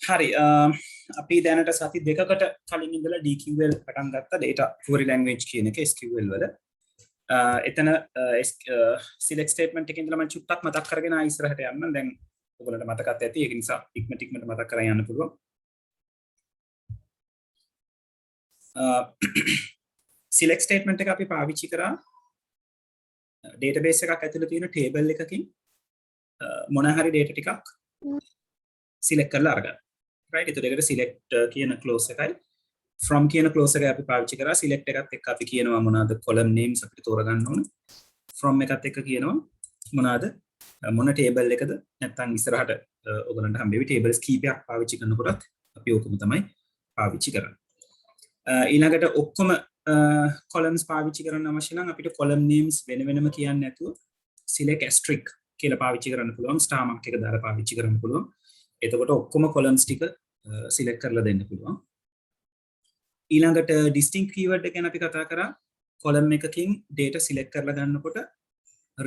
හරි අපි දැනට සති දෙකකට කලින් ඉඳලා DQL පටන් ගත්තා data query language කියන එක SQL වල. එතන select statement එකේ ඉඳලා මම චුට්ටක් මතක් කරගෙන ඉස්සරහට යන්න. දැන් ඔයගොල්ලන්ට මතකත් ඇති. ඒක නිසා ටිකමට මතක් කරගෙන යන්න පුළුවන්. select statement එක අපි පාවිච්චි කරා database එකක් ඇතුළේ තියෙන table එකකින් මොන හරි data ටිකක් select කරලා අරගන්න. right එතකොට ඒකට select කියන close එකයි from කියන close එකයි අපි පාවිච්චි කරා. select එකත් එක්ක අපි කියනවා මොනවාද column names අපිට තෝරගන්න ඕන. from එකත් එක්ක කියනවා මොනවාද මොන table එකද නැත්නම් ඉස්සරහට ඔයගලන්ට හම්බෙවි tables කීපයක් පාවිච්චි කරනකොටත් අපි ඕකම තමයි පාවිච්චි කරන්නේ. ඊළඟට ඔක්කොම columns පාවිච්චි කරන්න අවශ්‍ය නම් අපිට column names වෙන වෙනම කියන්න නැතුව select asterisk කියලා පාවිච්චි කරන්න පුළුවන්. star mark එක දාලා පාවිච්චි කරන්න පුළුවන්. එතකොට ඔක්කොම columns ටික select කරලා දෙන්න පුළුවන්. ඊළඟට distinct keyword එක ගැන අපි කතා කරා. column එකකින් data select කරලා ගන්නකොට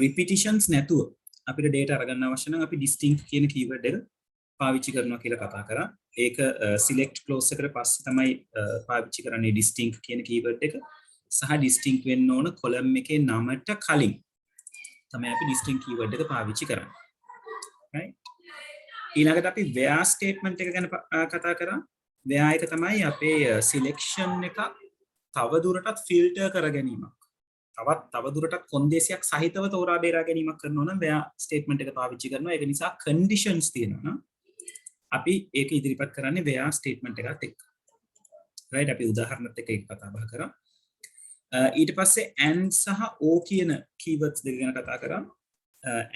repetitions නැතුව අපිට data අරගන්න අවශ්‍ය නම් අපි distinct කියන keyword එක පාවිච්චි කරනවා කියලා කතා කරා. ඒක select clause එකට පස්සේ තමයි පාවිච්චි කරන්නේ distinct කියන keyword එක. සහ distinct වෙන්න ඕන column එකේ නමට කලින් තමයි අපි distinct keyword එක පාවිච්චි කරන්නේ. right ඊළඟට අපි where statement එක ගැන කතා කරා. where එක තමයි අපේ selection එක තව දුරටත් filter කර ගැනීමක්. තව දුරටත් කොන්දේසියක් සහිතව තෝරා බේරා ගැනීමක් කරනවා නම් where statement එක පාවිච්චි කරනවා. ඒක නිසා conditions තියෙනවා නම් අපි ඒක ඉදිරිපත් කරන්නේ where statement එකත් එක්ක. right අපි උදාහරණත් එක්ක ඒක කතා බහ කරා. ඊට පස්සේ and සහ o කියන keywords දෙක ගැන කතා කරා.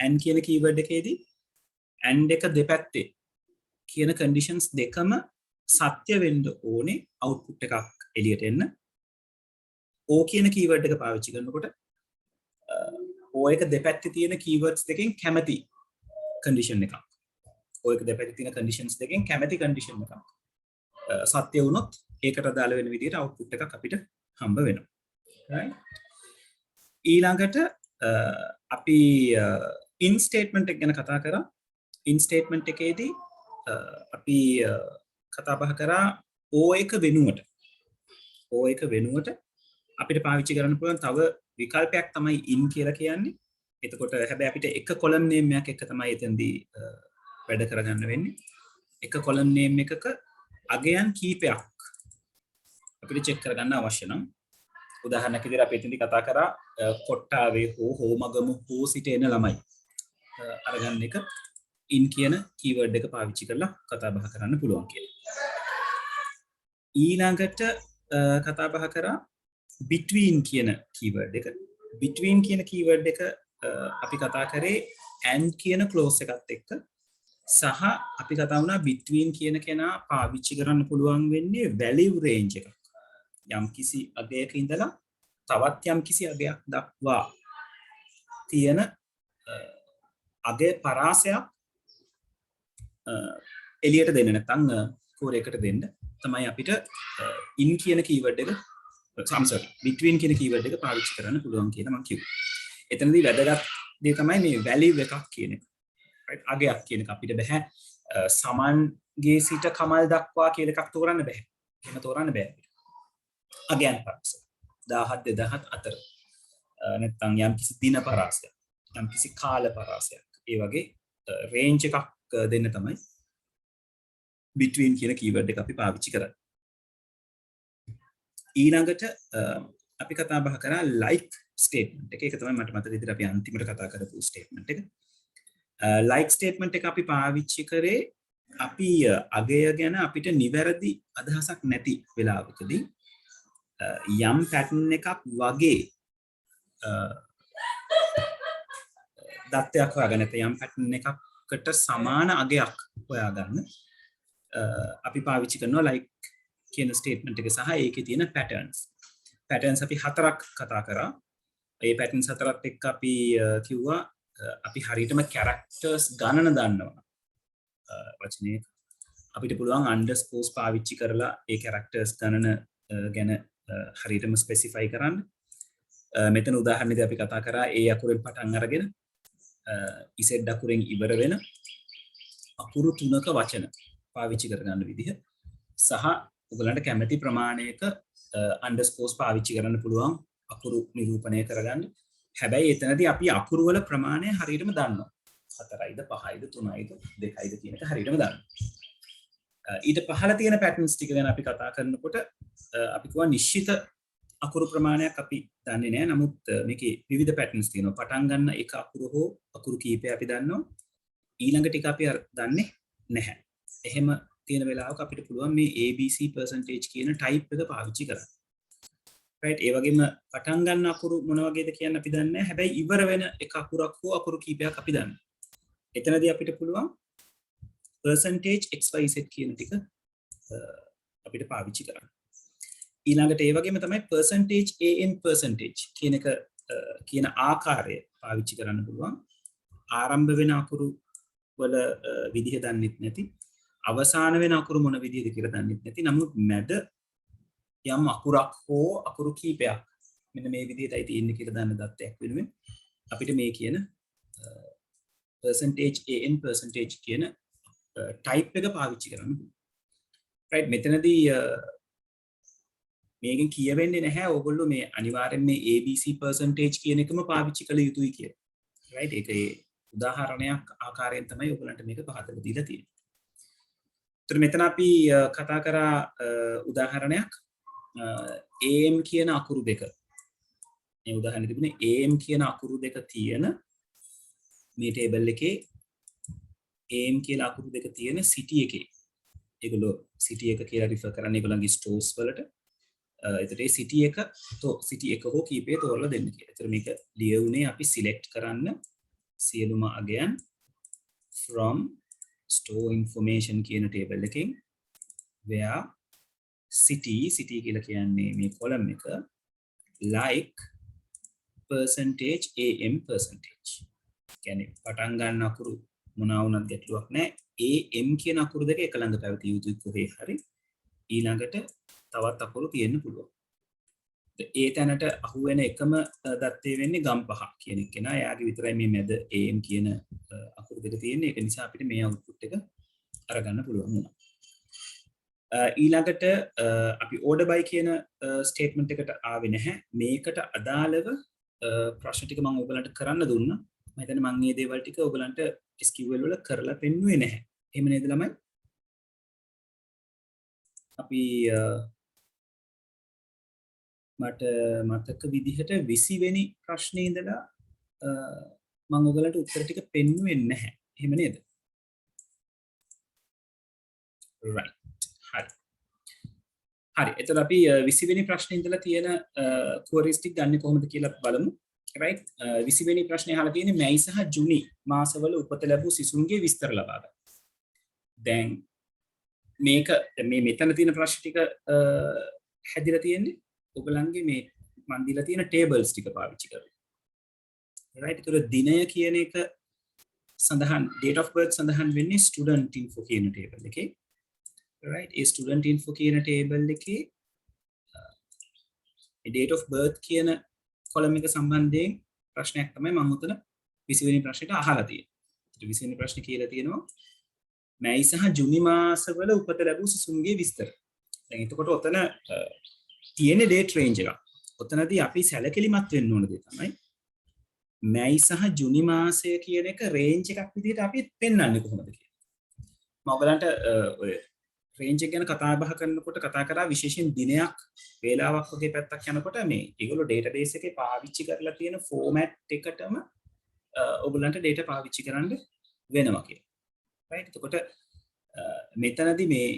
and කියන keyword එකේදී and එක දෙපැත්තේ කියන conditions දෙකම සත්‍ය වෙන්න ඕනේ output එකක් එළියට එන්න. o කියන keyword එක පාවිච්චි කරනකොට o එක දෙපැත්තේ තියෙන keywords දෙකෙන් කැමති condition එකක්. o එක දෙපැත්තේ තියෙන conditions දෙකෙන් කැමති condition එකක් සත්‍ය වුණොත් ඒකට අදාළ වෙන විදිහට output එකක් අපිට හම්බ වෙනවා. right ඊළඟට අපි in statement එක ගැන කතා කරා. in statement එකේදී අපි කතා බහ කරා o එක වෙනුවට අපිට පාවිච්චි කරන්න පුළුවන් තව විකල්පයක් තමයි in කියලා කියන්නේ. එතකොට හැබැයි අපිට එක column name එකක් එක තමයි එතෙන්දී වැඩ කරගන්න වෙන්නේ. එක column name එකක අගයන් කීපයක් අපිට check කරගන්න අවශ්‍ය නම් උදාහරණයක් විදිහට අපි එතෙන්දී කතා කරා කොට්ටාවේ හෝමගම හෝ සිට එන ළමයි අරගන්න එක in කියන keyword එක පාවිච්චි කරලා කතා බහ කරන්න පුළුවන් කියලා. ඊළඟට කතා බහ කරා between කියන keyword එක. between කියන keyword එක අපි කතා කරේ and කියන clause එකත් එක්ක සහ අපි කතා වුණා between කියන කෙනා පාවිච්චි කරන්න පුළුවන් වෙන්නේ value range එකක්. යම් කිසි අගයක ඉඳලා තවත් යම් කිසි අගයක් දක්වා තියෙන අගය පරාසයක් එළියට දෙන්න නැත්නම් කෝරයකට දෙන්න තමයි අපිට in කියන keyword එක between කියන keyword එක පාවිච්චි කරන්න පුළුවන් කියලා මම කිව්වා. එතනදී වැදගත් දේ තමයි මේ value එකක් කියන එක. right අගයක් කියන එක අපිට බෑ සමන්ගේ සිට කමල් දක්වා කියලා එකක් තෝරන්න බෑ. එහෙම තෝරන්න බෑ. අගයන් පරාසය 17 2000 අතර නැත්නම් යම් කිසි දින පරාසයක් යම් කිසි කාල පරාසයක් ඒ වගේ range එකක් දෙන්න තමයි between කියන keyword එක අපි පාවිච්චි කරන්නේ. ඊළඟට අපි කතා බහ කරා like statement එක. ඒක තමයි මට මතක විදිහට අපි අන්තිමට කතා කරපු statement එක. like statement එක අපි පාවිච්චි කරේ අපි අගය ගැන අපිට නිවැරදි අදහසක් නැති වෙලාවකදී යම් pattern එකක් වගේ දත්තයක් හොයාගන්න නැත්නම් යම් pattern එකකට සමාන අගයක් හොයාගන්න අපි පාවිච්චි කරනවා like කියන statement එක සහ ඒකේ තියෙන patterns අපි හතරක් කතා කරා. ඒ patterns හතරත් එක්ක අපි කිව්වා අපි හරියටම characters ගණන දන්නවා. වචනේ අපිට පුළුවන් underscores පාවිච්චි කරලා ඒ characters ගණන ගැන හරියටම specify කරන්න. මෙතන උදාහරණෙදී අපි කතා කරා ඒ අකුරෙන් පටන් අරගෙන z අකුරෙන් ඉවර වෙන අකුරු තුනක වචන පාවිච්චි කරගන්න විදිහ සහ ඔයගලන්ට කැමති ප්‍රමාණයක අන්ඩර්ස්කෝර්ස් පාවිච්චි කරන්න පුළුවන් අකුරු නිරූපණය කරගන්න. හැබැයි එතනදී අපි අකුරු වල ප්‍රමාණය හරියටම දන්නවා. 4යිද 5යිද 3යිද 2යිද කියන එක හරියටම දන්නවා. ඊට පහළ තියෙන පැටර්න්ස් ටික ගැන අපි කතා කරනකොට අපි කියවා නිශ්චිත අකුරු ප්‍රමාණයක් අපි දන්නේ නැහැ. නමුත් මේකේ විවිධ පැටර්න්ස් තියෙනවා. පටන් ගන්න එක අකුරු හෝ අකුරු කීපය අපි දන්නවා. ඊළඟ ටික අපි දන්නේ නැහැ. එහෙම තියෙන වෙලාවක අපිට පුළුවන් මේ ABC percentage කියන type එක පාවිච්චි කරන්න. right ඒ වගේම පටන් ගන්න අකුරු මොන වගේද කියන්න අපි දන්නේ නැහැ. හැබැයි ඉවර වෙන එක අකුරක් හෝ අකුරු කීපයක් අපි දන්නවා. එතනදී අපිට පුළුවන් percentage XYZ කියන ටික අපිට පාවිච්චි කරන්න. ඊළඟට ඒ වගේම තමයි percentage AN percentage කියන එක කියන ආකාරය පාවිච්චි කරන්න පුළුවන්. ආරම්භ වෙන අකුරු වල විදිහ දන්නෙත් නැති, අවසාන වෙන අකුරු මොන විදිහද කියලා දන්නෙත් නැති. නමුත් මැද යම් අකුරක් හෝ අකුරු කීපයක් මෙන්න මේ විදිහටයි තියෙන්නේ කියලා දන්න දත්තයක් වෙනුවෙන් අපිට මේ කියන percentage AN percentage කියන type එක පාවිච්චි කරන්න පුළුවන්. right මෙතනදී මේකෙන් කියවෙන්නේ නැහැ ඕගොල්ලෝ මේ අනිවාර්යෙන් මේ ABC percentage කියන එකම පාවිච්චි කළ යුතුයි කියලා. right ඒකේ උදාහරණයක් ආකාරයෙන් තමයි ඔයගලන්ට මේක පහදලා දීලා තියෙන්නේ. ඒතර මෙතන අපි කතා කරා උදාහරණයක් AM කියන අකුරු දෙක. මේ උදාහරණෙ තිබුණේ AM කියන අකුරු දෙක තියෙන මේ ටේබල් එකේ AM කියලා අකුරු දෙක තියෙන city එකේ. ඒගොල්ලෝ city එක කියලා රිෆර් කරන්නේ ඒගොල්ලන්ගේ ස්ටෝර්ස් වලට. එතකොට ඒ city එක හෝ කීපය තෝරලා දෙන්න කියලා. ඒතර මේක ලියුනේ අපි select කරන්න සියලුම අගයන් from store information කියන table එකෙන් where city කියලා කියන්නේ මේ column එක like percentage AM percentage. කියන්නේ පටන් ගන්න අකුරු මොනවා වුණත් ගැටලුවක් නැහැ. AM කියන අකුරු දෙක එක ළඟ පැවතිය යුතුයි කොහේ හරි. ඊළඟට තවත් අකුරු තියෙන්න පුළුවන්. ඒ තැනට අහුවෙන එකම දත්තේ වෙන්නේ ගම් 5 කියන එක නා. එයාගේ විතරයි මේ මැද AM කියන අකුරු දෙක තියෙන්නේ. ඒක නිසා අපිට මේ අවුට්පුට් එක අරගන්න පුළුවන් වුණා. ඊළඟට අපි order by කියන ස්ටේට්මන්ට් එකට ආවේ නැහැ. මේකට අදාළව ප්‍රශ්න ටික මම ඔයගලන්ට කරන්න දුන්නා. මම හිතන්නේ මම මේ දේවල් ටික ඔයගලන්ට SQL වල කරලා පෙන්නුවේ නැහැ. එහෙම නේද ළමයි? අපි මට මතක විදිහට 20 වෙනි ප්‍රශ්නේ ඉඳලා මම ඔයගලන්ට උත්තර ටික පෙන්නුවේ නැහැ. එහෙම නේද? right. හරි. එතකොට අපි 20 වෙනි ප්‍රශ්නේ ඉඳලා තියෙන queries ටික ගන්න කොහොමද කියලා බලමු. right. 20 වෙනි ප්‍රශ්නේ අහලා තියෙන්නේ මැයි සහ ජුනි මාසවල උපත ලැබූ සිසුන්ගේ විස්තර ලබා ගන්න. දැන් මේක මේ මෙතන තියෙන ප්‍රශ්න ටික හැදිලා තියෙන්නේ ඔයගලන්ගේ මේ මන් දීලා තියෙන tables ටික පාවිච්චි කරලා. right. ඒතර දිනය කියන එක සඳහන් date of birth සඳහන් වෙන්නේ student info කියන table එකේ. right. ඒ student info කියන table එකේ date of birth කියන column එක සම්බන්ධයෙන් ප්‍රශ්නයක් තමයි මම උතන 20 වෙනි ප්‍රශ්නෙට අහලා තියෙන්නේ. 20 වෙනි ප්‍රශ්නේ කියලා තියෙනවා මැයි සහ ජුනි මාසවල උපත ලැබූ සිසුන්ගේ විස්තර. දැන් එතකොට ඔතන තියෙන date range එක. ඔතනදී අපි සැලකිලිමත් වෙන්න ඕන දේ තමයි මැයි සහ ජුනි මාසය කියන එක range එකක් විදිහට අපි පෙන්වන්නේ කොහොමද කියලා. මම ඔයගලන්ට ඔය range එක ගැන කතා බහ කරනකොට කතා කරා විශේෂයෙන් දිනයක් වේලාවක් වගේ පැත්තක් යනකොට මේ ඒගොල්ලෝ database එකේ පාවිච්චි කරලා තියෙන format එකටම ඔයගලන්ට data පාවිච්චි කරන්න වෙනවා කියලා. right. එතකොට මෙතනදී මේ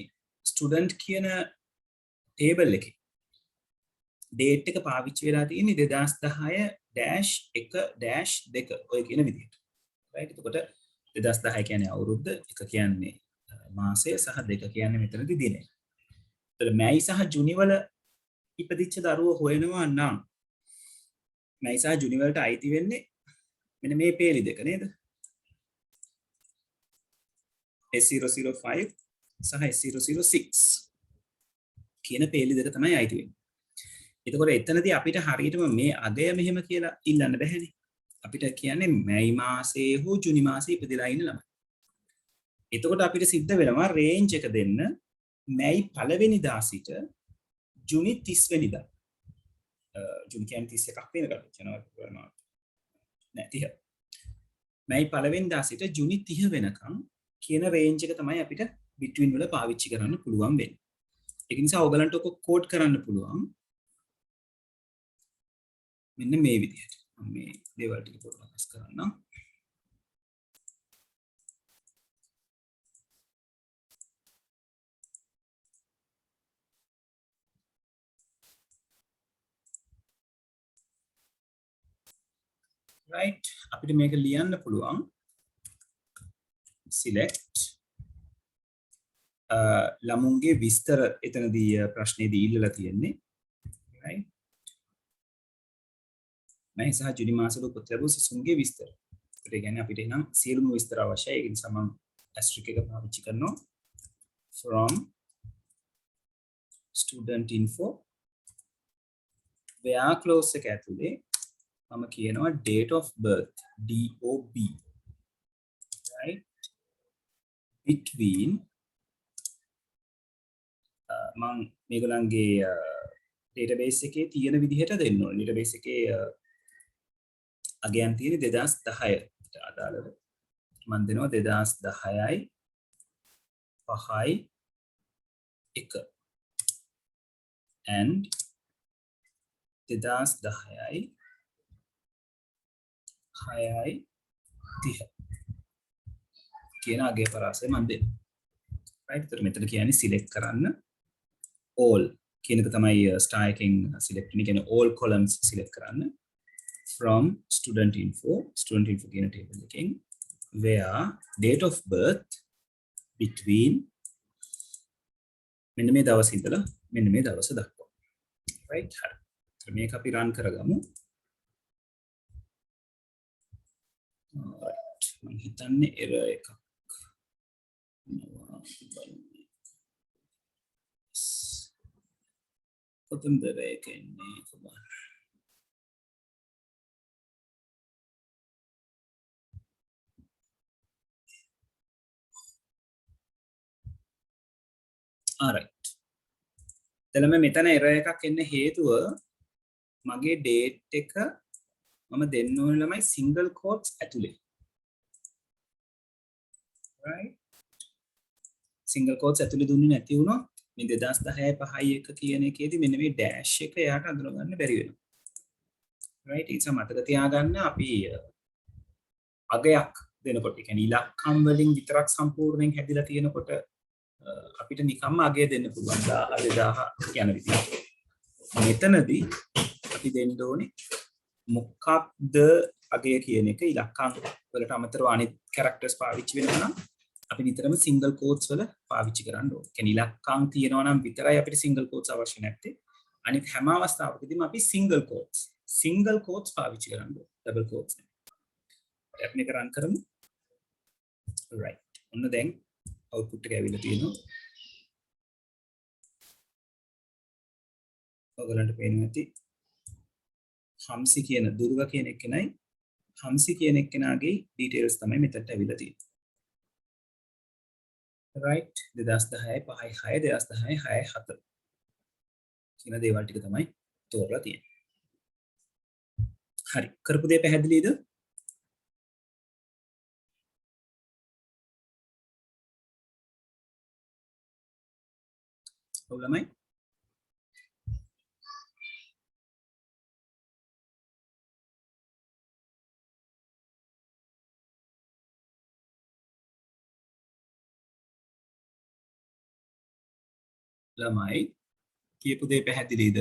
student කියන table එකේ date එක පාවිච්චි වෙලා තියෙන්නේ 2010-1-2 ඔය කියන විදිහට. right. එතකොට 2010 කියන්නේ අවුරුද්ද, 1 කියන්නේ මාසය සහ 2 කියන්නේ මෙතනදී දිනය. ඒතර මැයි සහ ජුනි වල ඉපදිච්ච දරුවෝ හොයනවා නම් මැයි සහ ජුනි වලට අයිති වෙන්නේ මෙන්න මේ පේලි දෙක නේද? S005 සහ S006 කියන පේලි දෙක තමයි අයිති වෙන්නේ. එතකොට එතනදී අපිට හරියටම මේ අගය මෙහෙම කියලා ඉල්ලන්න බැහැනේ. අපිට කියන්නේ මැයි මාසයේ හෝ ජුනි මාසයේ ඉපදලා ඉන්න ළමයි. එතකොට අපිට සිද්ධ වෙනවා රේන්ජ් එක දෙන්න මැයි පළවෙනිදා සිට ජුනි 30 වෙනිදා. ජුනි කියන්නේ 31ක් වෙනකම් ජනවාරි නෑ 30. මැයි පළවෙනිදා සිට ජුනි 30 වෙනකම් කියන රේන්ජ් එක තමයි අපිට බිට්වින් වල පාවිච්චි කරන්න පුළුවන් වෙන්නේ. ඒක නිසා ඔයගලන්ට ඔක කෝඩ් කරන්න පුළුවන්. මෙන්න මේ විදිහට. මම මේ දේවල් ටික පොඩ්ඩක් වෙනස් කරන්නම්. right අපිට මේක ලියන්න පුළුවන් select ළමුන්ගේ විස්තර එතනදී ප්‍රශ්නේදී ඉල්ලලා තියෙන්නේ right මම සහ ජුනි මාසෙක උපත ලැබූ සිසුන්ගේ විස්තර. ඒ කියන්නේ අපිට එනම් සියලුම විස්තර අවශ්‍යයි. ඒ නිසා මම asterisk එක පාවිච්චි කරනවා from student info where clause එක ඇතුලේ මම කියනවා date of birth DOB right between මම මේගොල්ලන්ගේ database එකේ තියෙන විදිහට දෙන්න ඕනේ. database එකේ අගයන් තියෙන 2010ට අදාළව මම දෙනවා 2010යි 5යි 1 and 2010යි 6යි 30 කියන අගය පරාසය මම දෙනවා. right එතකොට මෙතන කියන්නේ select කරන්න all කියන එක තමයි star එකෙන් select වෙන කියන්නේ all columns select කරන්න from student info කියන table එකෙන් where date of birth between මෙන්න මේ දවස් ඉඳලා මෙන්න මේ දවස දක්වා right හරි. එතකොට මේක අපි run කරගමු. right මම හිතන්නේ error එකක් කොතනද ඒක එන්නේ කොහොමද alright එතනම මෙතන error එකක් එන්න හේතුව මගේ date එක මම දෙන්න ඕනේ ළමයි single quotes ඇතුලේ right single quotes ඇතුලේ දුන්නේ නැති වුණොත් මේ 2010 5යි 1 කියන එකේදී මෙන්න මේ dash එක එයාට අඳුරගන්න බැරි වෙනවා right ඒ නිසා මතක තියාගන්න අපි අගයක් දෙනකොට ඒ කියන්නේ ඉලක්කම් වලින් විතරක් සම්පූර්ණයෙන් හැදිලා තියෙනකොට අපිට නිකම්ම අගය දෙන්න පුළුවන් 1000 2000 යන විදිහට. මෙතනදී අපි දෙන්න ඕනේ මොකක්ද අගය කියන එක ඉලක්කම් වලට අමතරව අනිත් characters පාවිච්චි වෙනවා නම් අපි නිතරම single quotes වල පාවිච්චි කරන්න ඕනේ. කියන්නේ ඉලක්කම් තියෙනවා නම් විතරයි අපිට single quotes අවශ්‍ය නැත්තේ. අනිත් හැම අවස්ථාවකදීම අපි single quotes පාවිච්චි කරන්න ඕනේ. double quotes නෙවෙයි. අපි මේක run කරමු. right. ඔන්න දැන් output එක ඇවිල්ලා තියෙනවා. ඔයගලන්ට පේනවා ඇති හම්සි කියන දුර්ග කියන එක්කෙනයි හම්සි කියන එක්කෙනාගේ details තමයි මෙතනට ඇවිල්ලා තියෙන්නේ. right 2010යි 5යි 6 2010යි 6යි 7 කියන දේවල් ටික තමයි තෝරලා තියෙන්නේ. හරි කරපු දේ පැහැදිලිද? ඔව් ළමයි ළමයි කියපු දේ පැහැදිලිද?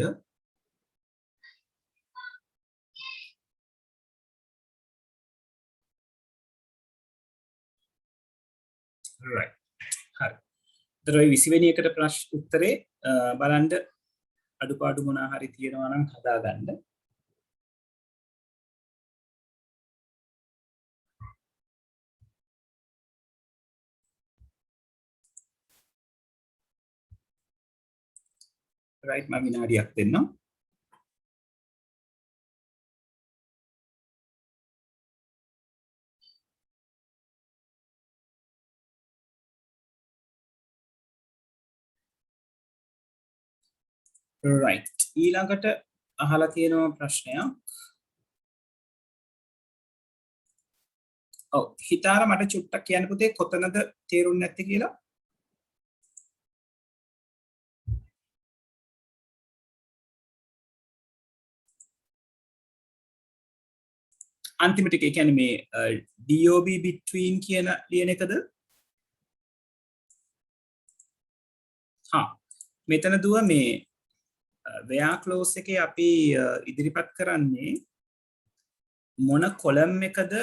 right හරි. ඒතර ඔය 20 වෙනි එකට ප්‍රශ්න උත්තරේ බලන්න අඩුපාඩු මොනවා හරි තියෙනවා නම් හදාගන්න. right මම විනාඩියක් දෙන්නම්. right ඊළඟට අහලා තියෙනවා ප්‍රශ්නයක් ඔව් හිතාර මට චුට්ටක් කියන්න පුතේ කොතනද තේරුන්නේ නැත්තේ කියලා අන්තිම ටික කියන්නේ මේ DOB between කියන ලියන එකද මෙතන දුව මේ where clause එකේ අපි ඉදිරිපත් කරන්නේ මොන කොලම් එකද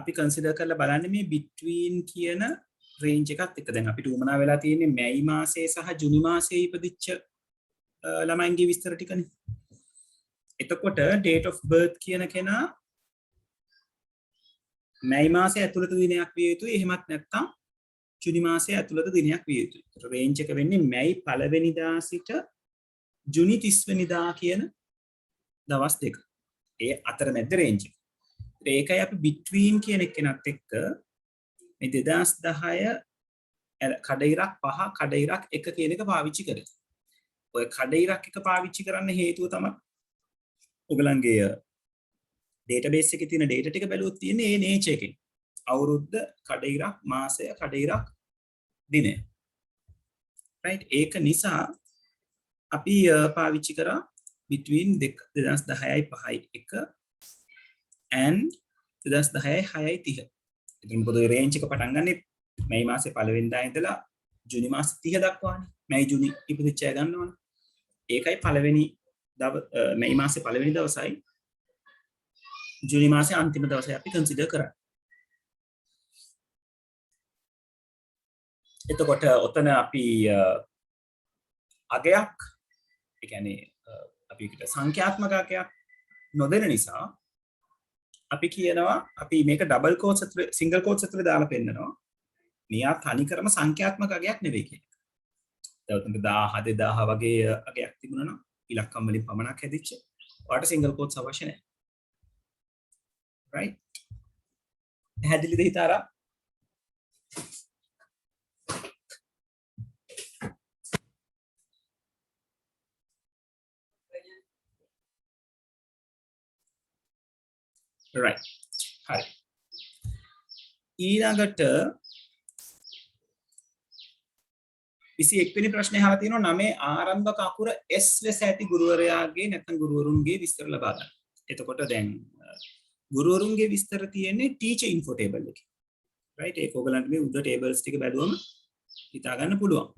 අපි කන්සිඩර් කරලා බලන්නේ මේ between කියන රේන්ජ් එකත් එක්ක දැන් අපිට උමනා වෙලා තියෙන්නේ මැයි මාසයේ සහ ජුනි මාසයේ ඉපදිච්ච ළමයින්ගේ විස්තර ටිකනේ එතකොට date of birth කියන කෙනා මැයි මාසයේ ඇතුළත දිනයක් විය යුතුයි එහෙමත් නැත්නම් ජුනි මාසයේ ඇතුළත දිනයක් විය යුතුයි. රේන්ජ් එක වෙන්නේ මැයි 1 වෙනිදා සිට ජුනි 30 වෙනිදා කියන දවස් දෙක. ඒ අතරමැද රේන්ජ් එක. ඒකයි අපි between කියන එකනත් එක්ක මේ 2010 කඩයිරක් 5 කඩයිරක් 1 කියන එක පාවිච්චි කරේ. ඔය කඩයිරක් එක පාවිච්චි කරන්න හේතුව තමයි ඔයගලන්ගේ database එකේ තියෙන data ටික බැලුවොත් තියෙන්නේ ඒ nature එකෙන්. අවුරුද්ද කඩයිරක් මාසය කඩයිරක් දිනය right ඒක නිසා අපි පාවිච්චි කරා between 2010යි 5යි 1 and 2010යි 6යි 30 ඉතින් මොකද ඔය රේන්ජ් එක පටන් ගන්නෙ මැයි මාසේ 1 වෙනිදා ඉඳලා ජුනි මාසේ 30 දක්වානේ මැයි ජුනි ඉපදිච්ච අය ගන්නවනේ ඒකයි පළවෙනි මැයි මාසේ 1 වෙනි දවසයි ජුනි මාසේ අන්තිම දවසයි අපි කන්සිඩර් කරන්නේ එතකොට ඔතන අපි අගයක් ඒ කියන්නේ අපි කිට සංඛ්‍යාත්මක අගයක් නොදෙන නිසා අපි කියනවා අපි මේක ඩබල් කෝට්ස් ඇතුලේ සිංගල් කෝට්ස් ඇතුලේ දාලා පෙන්නනවා මෙයා තනිකරම සංඛ්‍යාත්මක අගයක් නෙවෙයි කියන එක. දැන් උතන 1000 2000 වගේ අගයක් තිබුණා නම් ඉලක්කම් වලින් පමණක් හැදිච්ච. ඔයාලට සිංගල් කෝට්ස් අවශ්‍ය නැහැ. right? පැහැදිලිද හිතාරා? right හරි ඊළඟට 21 වෙනි ප්‍රශ්නේ අහලා තියෙනවා 9 ආරම්භක අකුර S ලෙස ඇති ගුරුවරයාගේ නැත්නම් ගුරුවරුන්ගේ විස්තර ලබා ගන්න. එතකොට දැන් ගුරුවරුන්ගේ විස්තර තියෙන්නේ teacher info table එකේ. right ඒක ඔයගලන්ට මේ උඩ tables ටික බැලුවම හිතා ගන්න පුළුවන්.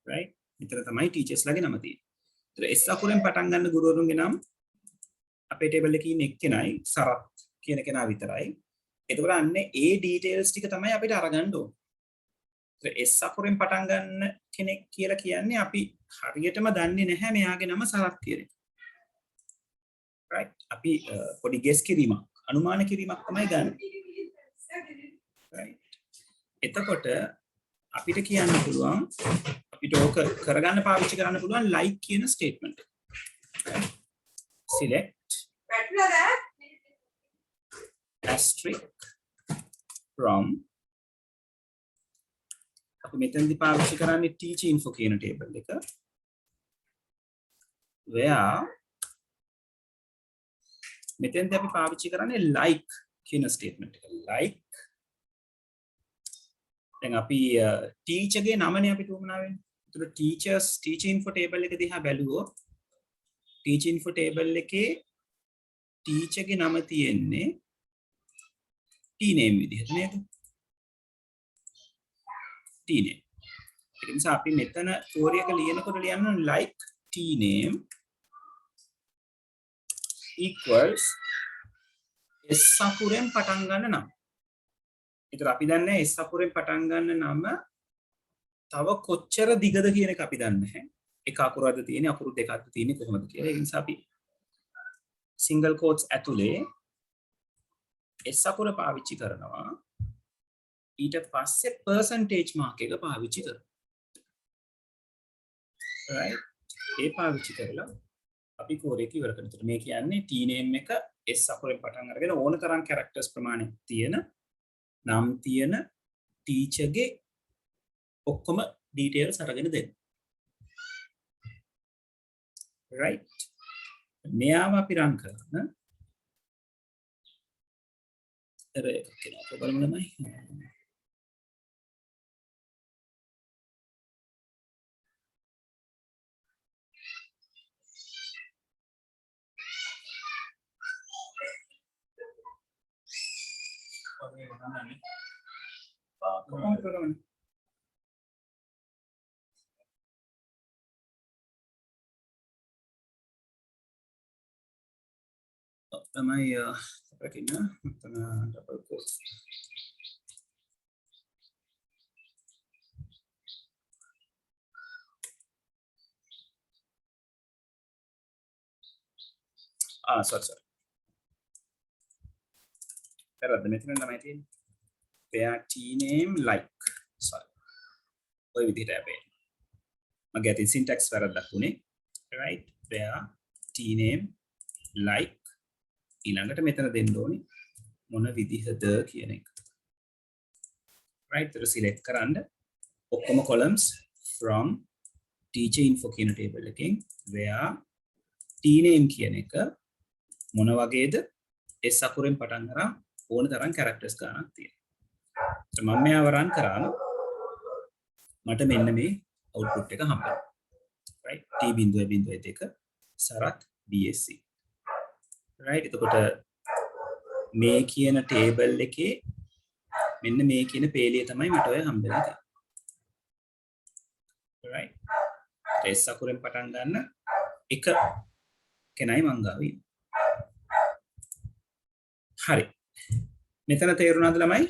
right මෙතන තමයි teachers ලාගේ නම තියෙන්නේ. ඒතර S අකුරෙන් පටන් ගන්න ගුරුවරුන්ගේ නම් අපේ ටේබල් එකේ ඉන්න එක්කෙනයි සරත් කියන කෙනා විතරයි. එතකොට අන්න ඒ ඩීටේල්ස් ටික තමයි අපිට අරගන්න ඕන. S අකුරෙන් පටන් ගන්න කෙනෙක් කියලා කියන්නේ අපි හරියටම දන්නේ නැහැ මෙයාගේ නම සරත් කියන එක. right අපි පොඩි ගෙස් කිරීමක් අනුමාන කිරීමක් තමයි ගන්න. right එතකොට අපිට කියන්න පුළුවන් අපිට ඕක කරගන්න පාවිච්චි කරන්න පුළුවන් like කියන ස්ටේට්මන්ට් එක. select asterisk from අපි මෙතනදී පාවිච්චි කරන්නේ teacher info කියන table එක where මෙතෙන්දී අපි පාවිච්චි කරන්නේ like කියන statement එක like දැන් අපි teacher ගේ නමනේ අපිට උවමනා වෙන්නේ. ඒතර teacher info table එක දිහා බැලුවොත් teacher info table එකේ teacher ගේ නම තියෙන්නේ t name විදිහට නේද? t name. ඒ නිසා අපි මෙතන story එක ලියනකොට ලියන්න like t name equals s අකුරෙන් පටන් ගන්න නම. ඒතර අපි දන්නේ s අකුරෙන් පටන් ගන්න නම තව කොච්චර දිගද කියන එක අපි දන්නේ නැහැ. එක අකුරක්ද තියෙන්නේ අකුරු දෙකක්ද තියෙන්නේ කොහොමද කියලා. ඒ නිසා අපි single quotes ඇතුලේ s අකුර පාවිච්චි කරනවා. ඊට පස්සේ percentage mark එක පාවිච්චි කරනවා. right ඒ පාවිච්චි කරලා අපි කෝඩ් එක ඉවර කරනවා. මේ කියන්නේ t name එක s අකුරෙන් පටන් අරගෙන ඕන තරම් characters ප්‍රමාණයක් තියෙන නම් තියෙන teacher ගේ ඔක්කොම details අරගෙන දෙන්න. right මෙයාව අපි run කරන error එකක් එනවා බලමු ළමයි තමයි අපිට මෙතන ඩබල් කෝස් sorry වැරද්ද මෙතන තමයි තියෙන්නේ where t name like sorry ඔය විදිහට අපේ මගේ අතින් syntax වැරද්දක් උනේ right where t name like ඊළඟට මෙතන දෙන්න ඕනේ මොන විදිහද කියන එක right ඒක select කරන්න ඔක්කොම columns from teacher info කියන table එකෙන් where t name කියන එක මොන වගේද s අකුරෙන් පටන් ගන්න ඕන තරම් characters ගන්නක් තියෙනවා මම මේව run කරාම මට මෙන්න මේ output එක හම්බෙනවා right t.2 Sarath bsc right එතකොට මේ කියන table එකේ මෙන්න මේ කියන පේලිය තමයි මට ඔය හම්බෙලා තියෙන්නේ right s අකුරෙන් පටන් ගන්න එක කෙනයි මං ගාව හරි මෙතන තේරුණාද ළමයි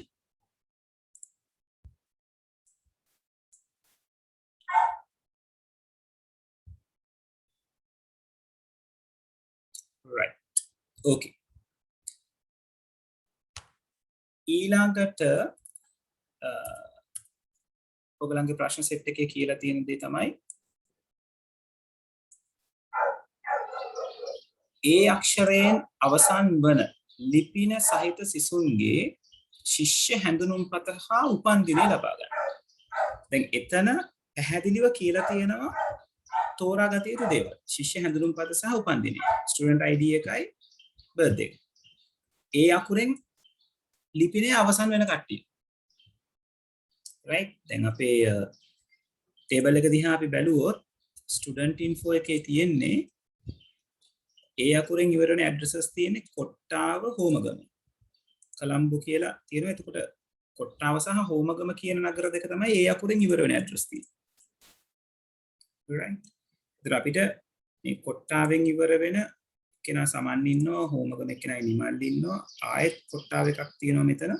right okay ඊළඟට ඔයගලන්ගේ ප්‍රශ්න සෙට් එකේ කියලා තියෙන දේ තමයි ඒ අක්ෂරයෙන් අවසන් වන ලිපින සහිත සිසුන්ගේ ශිෂ්‍ය හැඳුනුම්පත හා උපන්දිනය ලබා ගන්න. දැන් එතන පැහැදිලිව කියලා තියෙනවා තෝරාගත යුතු දේවල්. ශිෂ්‍ය හැඳුනුම්පත සහ උපන්දිනය. ස්ටුඩන්ට් ID එකයි බර්ත්ඩේ. ඒ අකුරෙන් ලිපිනේ අවසන් වෙන කට්ටිය. right දැන් අපේ ටේබල් එක දිහා අපි බැලුවොත් ස්ටුඩන්ට් ඉන්ෆෝ එකේ තියෙන්නේ ඒ අකුරෙන් ඉවර වෙන ඇඩ්‍රසස් තියෙන්නේ කොට්ටාව හෝමගම. කොළඹ කියලා තියෙනවා. එතකොට කොට්ටාව සහ හෝමගම කියන නගර දෙක තමයි ඒ අකුරෙන් ඉවර වෙන ඇඩ්‍රස් තියෙන්නේ. right ඉතින් අපිට මේ කොට්ටාවෙන් ඉවර වෙන කෙනා සමන් ඉන්නවා හෝමගම කෙනා නිමල් ඉන්නවා ආයෙත් කොට්ටාව එකක් තියෙනවා මෙතන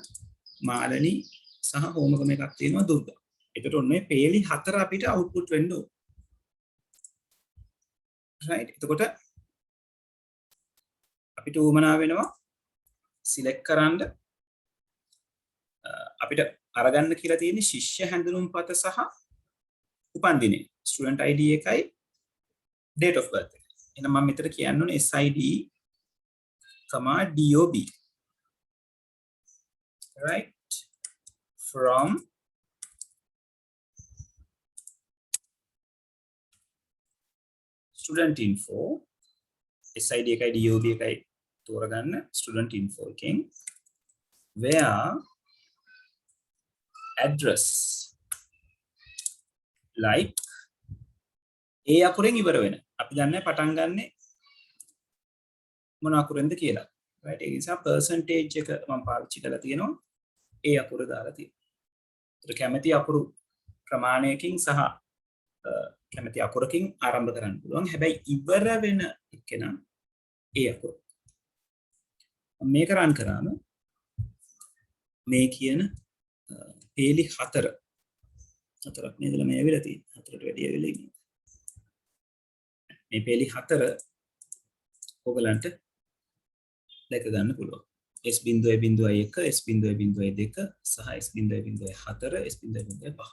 මාලනි සහ හෝමගම එකක් තියෙනවා දුර්ගා. එතකොට ඔන්න මේ පේලි හතර අපිට අවුට්පුට් වෙන්න ඕන. right එතකොට අපිට උවමනා වෙනවා සිලෙක්ට් කරන්න අපිට අරගන්න කියලා තියෙන්නේ ශිෂ්‍ය හැඳුනුම්පත සහ උපන්දිනය ස්ටුඩන්ට් ID එකයි date of birth එක. එහෙනම් මම මෙතන කියන්න ඕනේ SID, DOB right from student info SID එකයි DOB එකයි තෝරගන්න student info එකෙන් where address like ඒ අකුරෙන් ඉවර වෙන අපි දන්නේ පටන් ගන්නෙ මොන අකුරෙන්ද කියලා right ඒ නිසා percentage එක මම පාවිච්චි කරලා තියෙනවා ඒ අකුර දාලා තියෙනවා ඒක කැමැති අකුරු ප්‍රමාණයකින් සහ කැමැති අකුරකින් ආරම්භ කරන්න පුළුවන් හැබැයි ඉවර වෙන එක නම් ඒ අකුර මේක රන් කරාම මේ කියන පේලි හතරක් නේද ළමයි ඇවිල්ලා තියෙන්නේ හතරට වැඩි ඇවිල්ලා ඉන්නේ මේ පේලි හතර ඔයගලන්ට දැක ගන්න පුළුවන් S.1 S.2 සහ S.4 S.5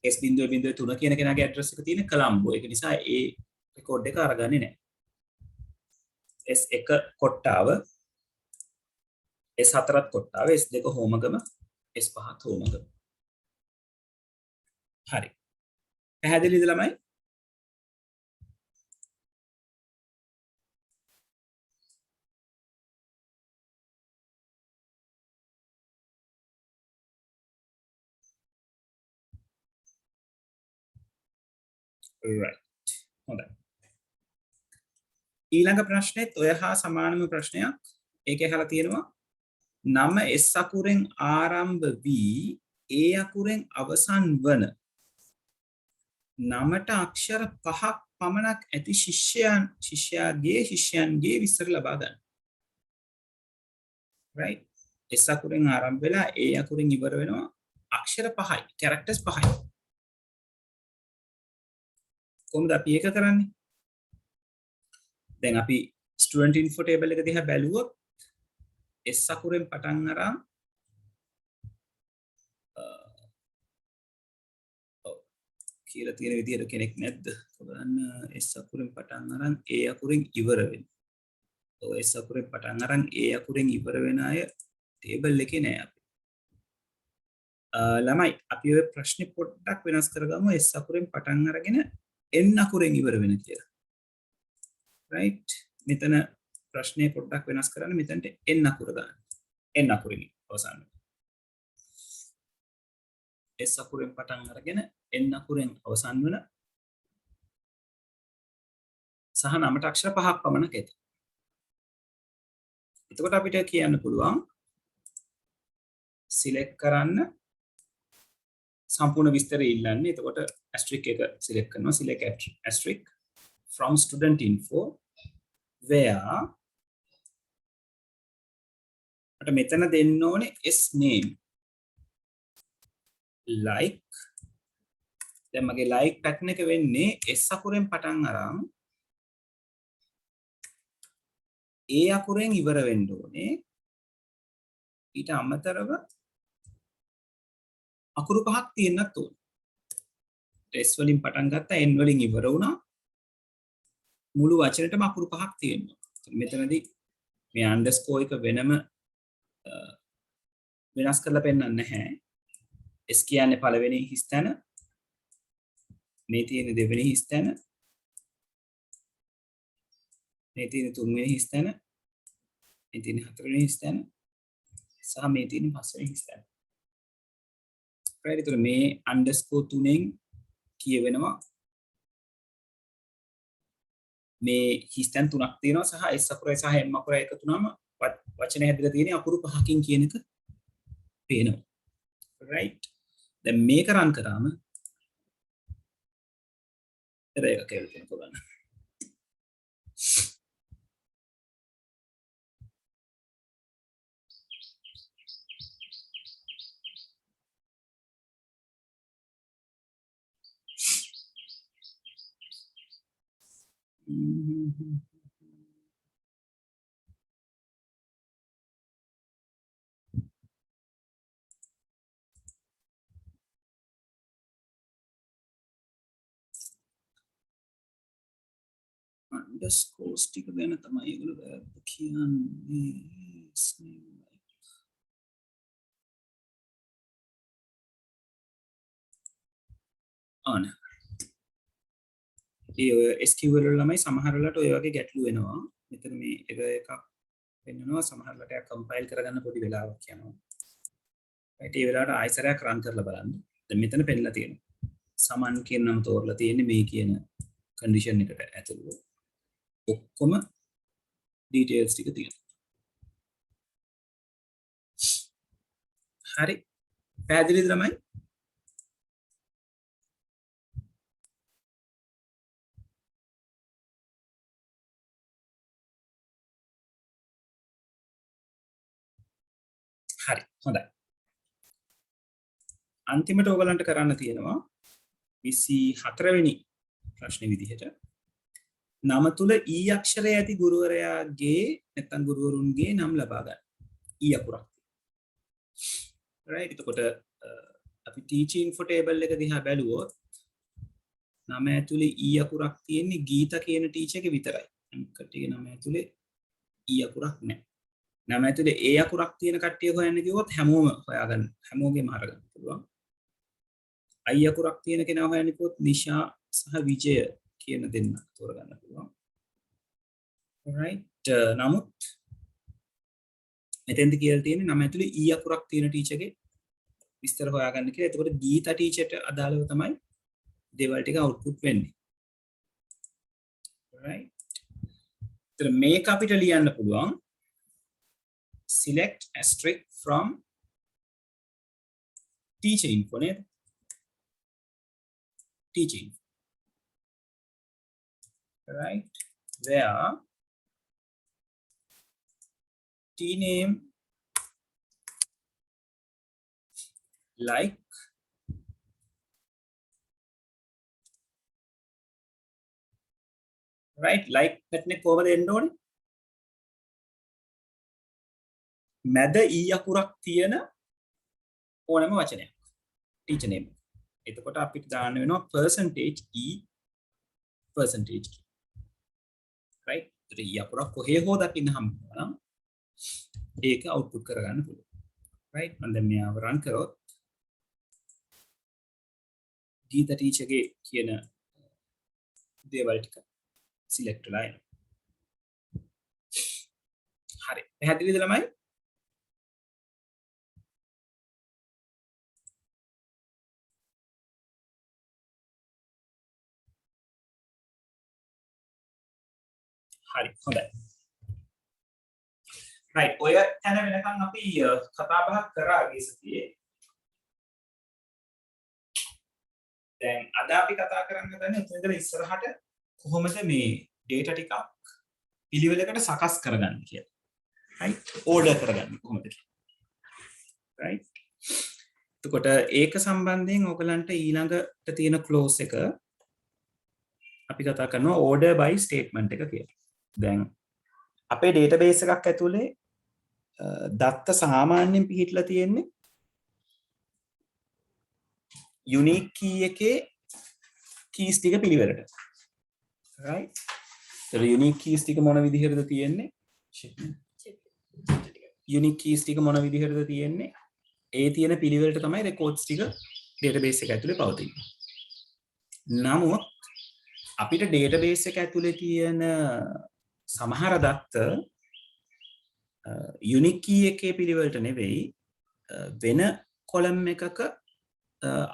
S.3 කියන කෙනාගේ ඇඩ්‍රස් එක තියෙන කොළඹ ඒක නිසා ඒ රෙකෝඩ් එක අරගන්නේ නැහැ S1 Kottawa S4 Kottawa S2 Homagama S5 Homagama හරි පැහැදිලිද ළමයි right හොඳයි ඊළඟ ප්‍රශ්නේත් ඔය හා සමානම ප්‍රශ්නයක් ඒකේ අහලා තියෙනවා නම S අකුරෙන් ආරම්භ වී A අකුරෙන් අවසන් වන නමට අක්ෂර 5ක් පමණක් ඇති ශිෂ්‍යයන්ගේ විස්තර ලබා ගන්න. right S අකුරෙන් ආරම්භ වෙලා A අකුරෙන් ඉවර වෙනවා අක්ෂර 5යි characters 5යි. කොහොමද අපි ඒක කරන්නේ? දැන් අපි student info table එක දිහා බැලුවොත් S අකුරෙන් පටන් අරන් කියලා තියෙන විදිහට කෙනෙක් නැද්ද? බලන්න S අකුරෙන් පටන් අරන් A අකුරෙන් ඉවර වෙන. ඔව් S අකුරෙන් පටන් අරන් A අකුරෙන් ඉවර වෙන අය table එකේ නෑ අපි. ළමයි අපි ඔය ප්‍රශ්නේ පොඩ්ඩක් වෙනස් කරගමු S අකුරෙන් පටන් අරගෙන N අකුරෙන් ඉවර වෙන කියලා. right මෙතන ප්‍රශ්නේ පොඩ්ඩක් වෙනස් කරන්න මෙතනට N අකුර දාන්න. N අකුරෙන් අවසන්. S අකුරෙන් පටන් අරගෙන N අකුරෙන් අවසන් වන සහ නමට අක්ෂර 5ක් පමණක් ඇති. එතකොට අපිට කියන්න පුළුවන් select කරන්න සම්පූර්ණ විස්තරය ඉල්ලන්නේ. එතකොට asterisk එක select කරනවා. select asterisk from student info where අට මෙතන දෙන්න ඕනේ S name like දැන් මගේ like pattern එක වෙන්නේ S අකුරෙන් පටන් අරන් A අකුරෙන් ඉවර වෙන්න ඕනේ. ඊට අමතරව අකුරු 5ක් තියෙන්නත් ඕනේ. S වලින් පටන් ගත්තා N වලින් ඉවර වුණා. මුළු වචනෙටම අකුරු 5ක් තියෙනවා. මෙතනදී මේ underscore එක වෙනම වෙනස් කරලා පෙන්නන්නේ නැහැ. S කියන්නේ පළවෙනි හිස් තැන. මේ තියෙන දෙවෙනි හිස් තැන. මේ තියෙන තුන්වෙනි හිස් තැන. මේ තියෙන හතරවෙනි හිස් තැන. සහ මේ තියෙන පස්වෙනි හිස් තැන. right ඒතර මේ underscore තුනෙන් කියවෙනවා මේ හිස් තැන් තුනක් තියෙනවා සහ S අකුරයි සහ M අකුරයි එකතු වුනම වචනේ හැදලා තියෙන අකුරු 5කින් කියන එක පේනවා. right දැන් මේක රන් කරාම ඒක කියලා තියෙනවා බලන්න. underscores ටික ගැන තමයි ඒගොල්ලෝ වැරද්ද කියන්නේ. ආන ඒ SQL වල ළමයි සමහර වෙලාවට ඔය වගේ ගැටලු වෙනවා. මෙතන මේ එකක් වෙන්නනවා සමහර වෙලාවට කම්පයිල් කරගන්න පොඩි වෙලාවක් යනවා. right ඒ වෙලාවට ආයෙසරයක් රන් කරලා බලන්න. දැන් මෙතන පෙන්නලා තියෙනවා. සමන් කියන නම තෝරලා තියෙන්නේ මේ කියන කන්ඩිෂන් එකට ඇතුළු. ඔක්කොම ඩීටේල්ස් ටික තියෙනවා. හරි. පැහැදිලිද ළමයි? හරි. හොඳයි. අන්තිමට ඔයගලන්ට කරන්න තියෙනවා 24 වෙනි ප්‍රශ්නේ විදිහට නම තුල E අක්ෂරය ඇති ගුරුවරයාගේ නැත්නම් ගුරුවරුන්ගේ නම් ලබා ගන්න. E අකුරක්. right එතකොට අපි teaching info table එක දිහා බැලුවොත් නම ඇතුලේ E අකුරක් තියෙන්නේ ගීතා කියන ටීචර් එක විතරයි. අනිත් කට්ටියගේ නම ඇතුලේ E අකුරක් නැහැ. නම ඇතුලේ A අකුරක් තියෙන කට්ටිය හොයන්න කිව්වොත් හැමෝම හොයාගන්න. හැමෝගෙම අරගන්න පුළුවන්. I අකුරක් තියෙන කෙනා හොයන්න කිව්වොත් නිෂා සහ විජය කියන දෙන්න තෝරගන්න පුළුවන්. right නමුත් මෙතෙන්ද කියලා තියෙන්නේ නම ඇතුලේ E අකුරක් තියෙන ටීචර්ගේ විස්තර හොයාගන්න කියලා. එතකොට ගීතා ටීචර්ට අදාළව තමයි දේවල් ටික අවුට්පුට් වෙන්නේ. right එතන මේක අපිට ලියන්න පුළුවන් select asterisk from teacher info නේද teacher info right where t name like right like පැටනේ කොහමද එන්න ඕනේ මැද e අකුරක් තියෙන ඕනෑම වචනයක් teacher name එතකොට අපිට දාන්න වෙනවා percentage e percentage right ඒතර e අකුරක් කොහේ හෝ දකින්න හම්බුනා නම් ඒක output කරගන්න පුළුවන් right මම දැන් මෙයාව run කරොත් ගීත teacher ගේ කියන දේවල් ටික select වෙලා එනවා හරි පැහැදිලිද ළමයි හරි හොඳයි right ඔය තැන වෙනකන් අපි කතා බහ කරා ගිය සතියේ දැන් අද අපි කතා කරන්න හදන්නේ එතන ඉඳලා ඉස්සරහට කොහොමද මේ data ටිකක් පිළිවෙලකට සකස් කරගන්නේ කියලා right order කරගන්නේ කොහොමද කියලා right එතකොට ඒක සම්බන්ධයෙන් ඔයගලන්ට ඊළඟට තියෙන clause එක අපි කතා කරනවා order by statement එක කියලා දැන් අපේ database එකක් ඇතුලේ දත්ත සාමාන්‍යයෙන් පිහිටලා තියෙන්නේ unique key එකේ keys ටික පිළිවෙලට right so unique keys ටික මොන විදිහටද තියෙන්නේ unique keys ටික මොන විදිහටද තියෙන්නේ ඒ තියෙන පිළිවෙලට තමයි records ටික database එක ඇතුලේ පවතින්නේ නමුත් අපිට database එක ඇතුලේ තියෙන සමහර දත්ත unique key එකේ පිළිවෙලට නෙවෙයි වෙන column එකක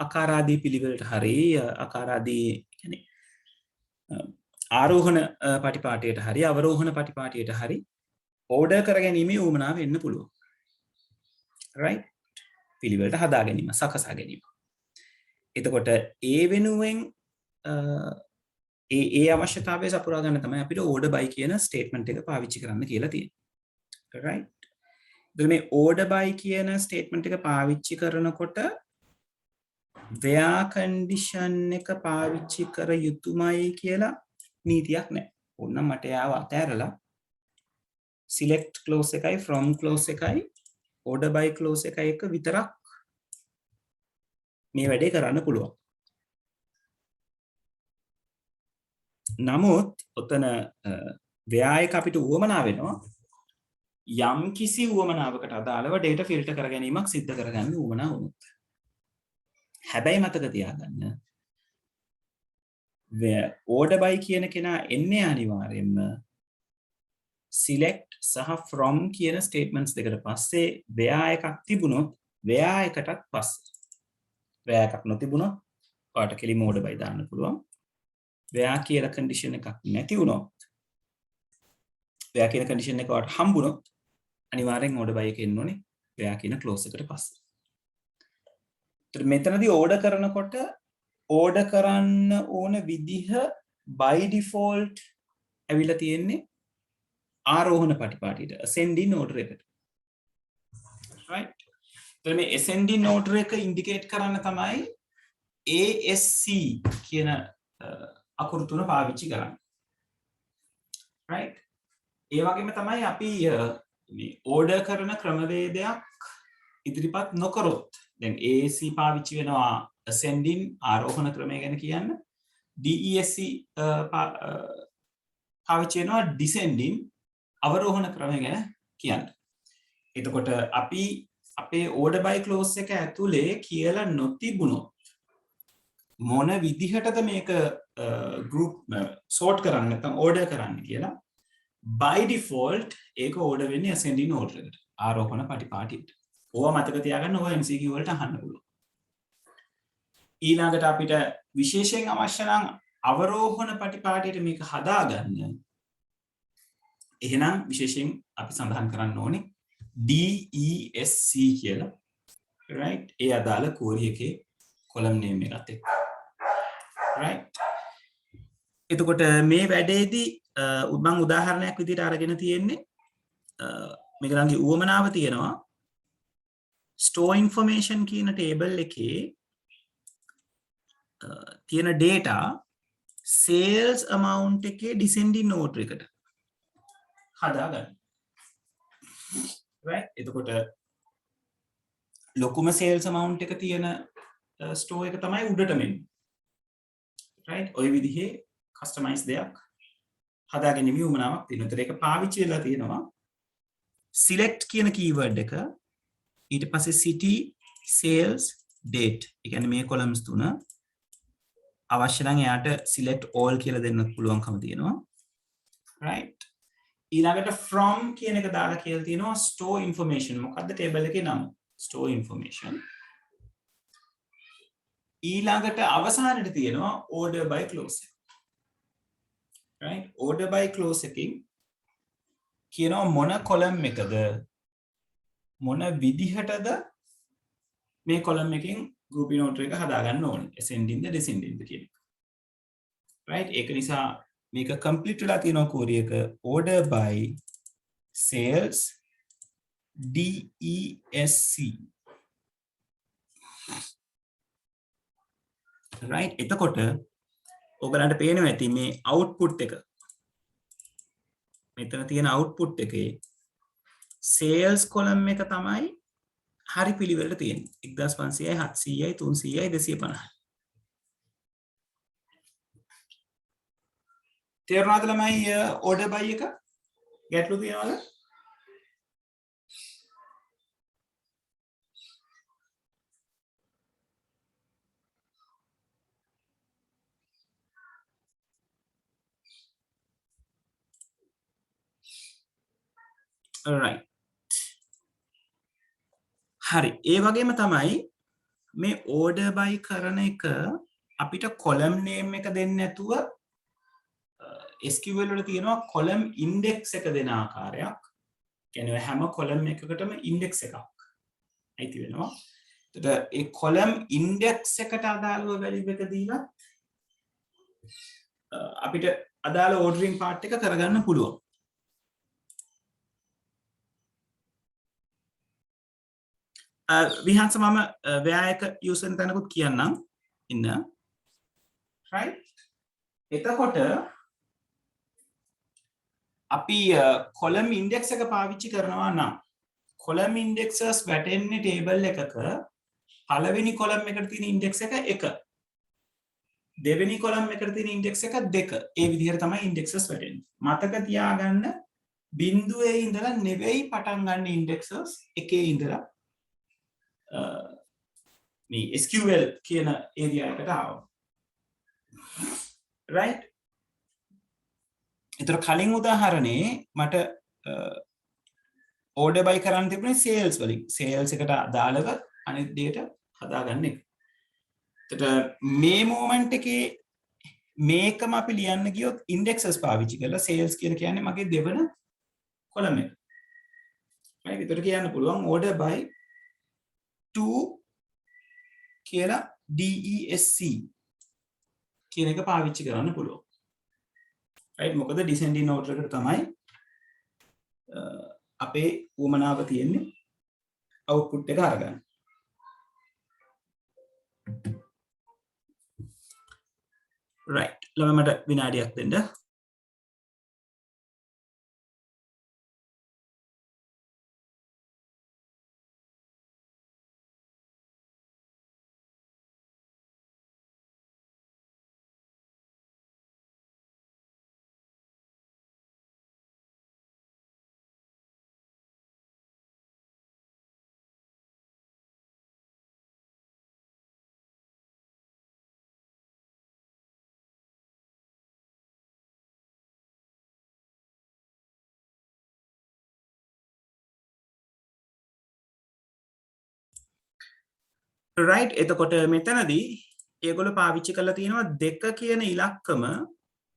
ආකාරාදී පිළිවෙලට හරි ආකාරාදී කියන්නේ ආරෝහණ පටිපාටියට හරි අවරෝහණ පටිපාටියට හරි ඕඩර් කර ගැනීමේ උවමනාව වෙන්න පුළුවන් right පිළිවෙලට හදා ගැනීම සකසා ගැනීම එතකොට ඒ වෙනුවෙන් ඒ අවශ්‍යතාවය සපුරා ගන්න තමයි අපිට order by කියන statement එක පාවිච්චි කරන්න කියලා තියෙන්නේ right එතකොට මේ order by කියන statement එක පාවිච්චි කරනකොට where condition එක පාවිච්චි කර යුතුමයි කියලා නීතියක් නැහැ. ඕනනම් මට යාව අතහැරලා select clause එකයි from clause එකයි order by clause එකයි එක විතරක් මේ වැඩේ කරන්න පුළුවන්. නමුත් ඔතන where එක අපිට උවමනා වෙනවා යම් කිසි උවමනාවකට අදාළව data filter කර ගැනීමක් සිද්ධ කරගන්න උවමනා වුණොත්. හැබැයි මතක තියාගන්න order by කියන කෙනා එන්නේ අනිවාර්යෙන්ම select සහ from කියන statements දෙකට පස්සේ where එකක් තිබුණොත් where එකටත් පස්සේ where එකක් නොතිබුණොත් ඔයාලට කෙලිම order by දාන්න පුළුවන් where කියලා condition එකක් නැති වුණොත් where කියන condition එක ඔයාලට හම්බුනොත් අනිවාර්යෙන් order by එක එන්න ඕනේ where කියන clause එකට පස්සේ මෙතනදී ඕඩර් කරනකොට ඕඩර් කරන්න ඕන විදිහ by default ඇවිල්ලා තියෙන්නේ ආරෝහණ පටිපාටියට ascending order එකට right එතන මේ ascending order එක indicate කරන්න තමයි ASC කියන අකුරු තුන පාවිච්චි කරන්නේ right ඒ වගේම තමයි අපි මේ ඕඩර් කරන ක්‍රමවේදයක් ඉදිරිපත් නොකරොත් දැන් ASC පාවිච්චි වෙනවා ascending ආරෝහණ ක්‍රමය ගැන කියන්න DESC පාවිච්චි වෙනවා descending අවරෝහණ ක්‍රමය ගැන කියන්න. එතකොට අපි අපේ order by clause එක ඇතුලේ කියලා නොතිබුණොත් මොන විදිහටද මේක group sort කරන්න නැත්නම් order කරන්න කියලා by default ඒක order වෙන්නේ ascending order එකට ආරෝහණ පටිපාටියට. ඕවා මතක තියාගන්න ඕවා MCQ වලට අහන්න පුළුවන්. ඊළඟට අපිට විශේෂයෙන් අවශ්‍ය නම් අවරෝහණ පටිපාටියට මේක හදාගන්න එහෙනම් විශේෂයෙන් අපි සඳහන් කරන්න ඕනේ DESC කියලා right ඒ අදාළ කෝරි එකේ කොලම් නේම් එකත් එක්ක right එතකොට මේ වැඩේදී මම උදාහරණයක් විදිහට අරගෙන තියෙන්නේ මේක ළඟ උවමනාව තියෙනවා store information කියන table එකේ තියෙන data sales amount එකේ descending order එකට හදාගන්න right එතකොට ලොකුම sales amount එක තියෙන store එක තමයි උඩටම එන්නේ right ඔය විදිහේ customize දෙයක් හදාගැනීමේ උවමනාවක් තියෙනවා. ඒතර ඒක පාවිච්චි වෙලා තියෙනවා select කියන keyword එක ඊට පස්සේ city sales date ඒ කියන්නේ මේ columns තුන අවශ්‍ය නම් එයාට select all කියලා දෙන්නත් පුළුවන්කම තියෙනවා right ඊළඟට from කියන එක දාලා කියලා තියෙනවා store information මොකද්ද table එකේ නම store information ඊළඟට අවසානයේ තියෙනවා order by close right order by close එකකින් කියනවා මොන column එකද මොන විදිහටද මේ column එකකින් grouping order එක හදාගන්න ඕනේ ascending ද descending ද කියන එක right ඒක නිසා මේක complete වෙලා තියෙනවා query එක order by sales DESC right එතකොට ඔයගලන්ට පේනවා ඇති මේ output එක මෙතන තියෙන output එකේ sales column එක තමයි හරි පිළිවෙලට තියෙන්නේ 1500යි 700යි 300යි 250යි තේරුණාද ළමයි order by එක ගැටලු තියනවද alright හරි ඒ වගේම තමයි මේ order by කරන එක අපිට column name එක දෙන්න නැතුව SQL වල තියෙනවා column index එක දෙන ආකාරයක් කියන්නේ හැම column එකකටම index එකක් අයිති වෙනවා එතකොට ඒ column index එකට අදාළව value එක දීලා අපිට අදාළ ordering part එක කරගන්න පුළුවන් විහන්ස මම ව්‍යායක යූසර් තැනකුත් කියන්නම් ඉන්න right එතකොට අපි column index එක පාවිච්චි කරනවා නම් column indexes වැටෙන්නේ table එකක පළවෙනි column එකට තියෙන index එක 1 දෙවෙනි column එකට තියෙන index එක 2 ඒ විදිහට තමයි indexes වැටෙන්නේ මතක තියාගන්න බිඳුවේ ඉඳලා නෙවෙයි පටන් ගන්න indexes එකේ ඉඳලා මේ SQL කියන area එකට ආවා right ඒතර කලින් උදාහරණේ මට order by කරන්න තිබුණේ sales වලින් sales එකට අදාළව අනිත් දෙයට හදාගන්න එක. එතකොට මේ moment එකේ මේකම අපි ලියන්න ගියොත් indexes පාවිච්චි කරලා sales කියලා කියන්නේ මගේ දෙවන column එක. right ඒතර කියන්න පුළුවන් order by to කියලා DESC කියන එක පාවිච්චි කරන්න පුළුවන්. right මොකද descending order එකට තමයි අපේ උවමනාව තියෙන්නේ output එක අරගන්න. right ළමයි මට විනාඩියක් දෙන්න. right එතකොට මෙතනදී ඒගොල්ලෝ පාවිච්චි කරලා තියෙනවා 2 කියන ඉලක්කම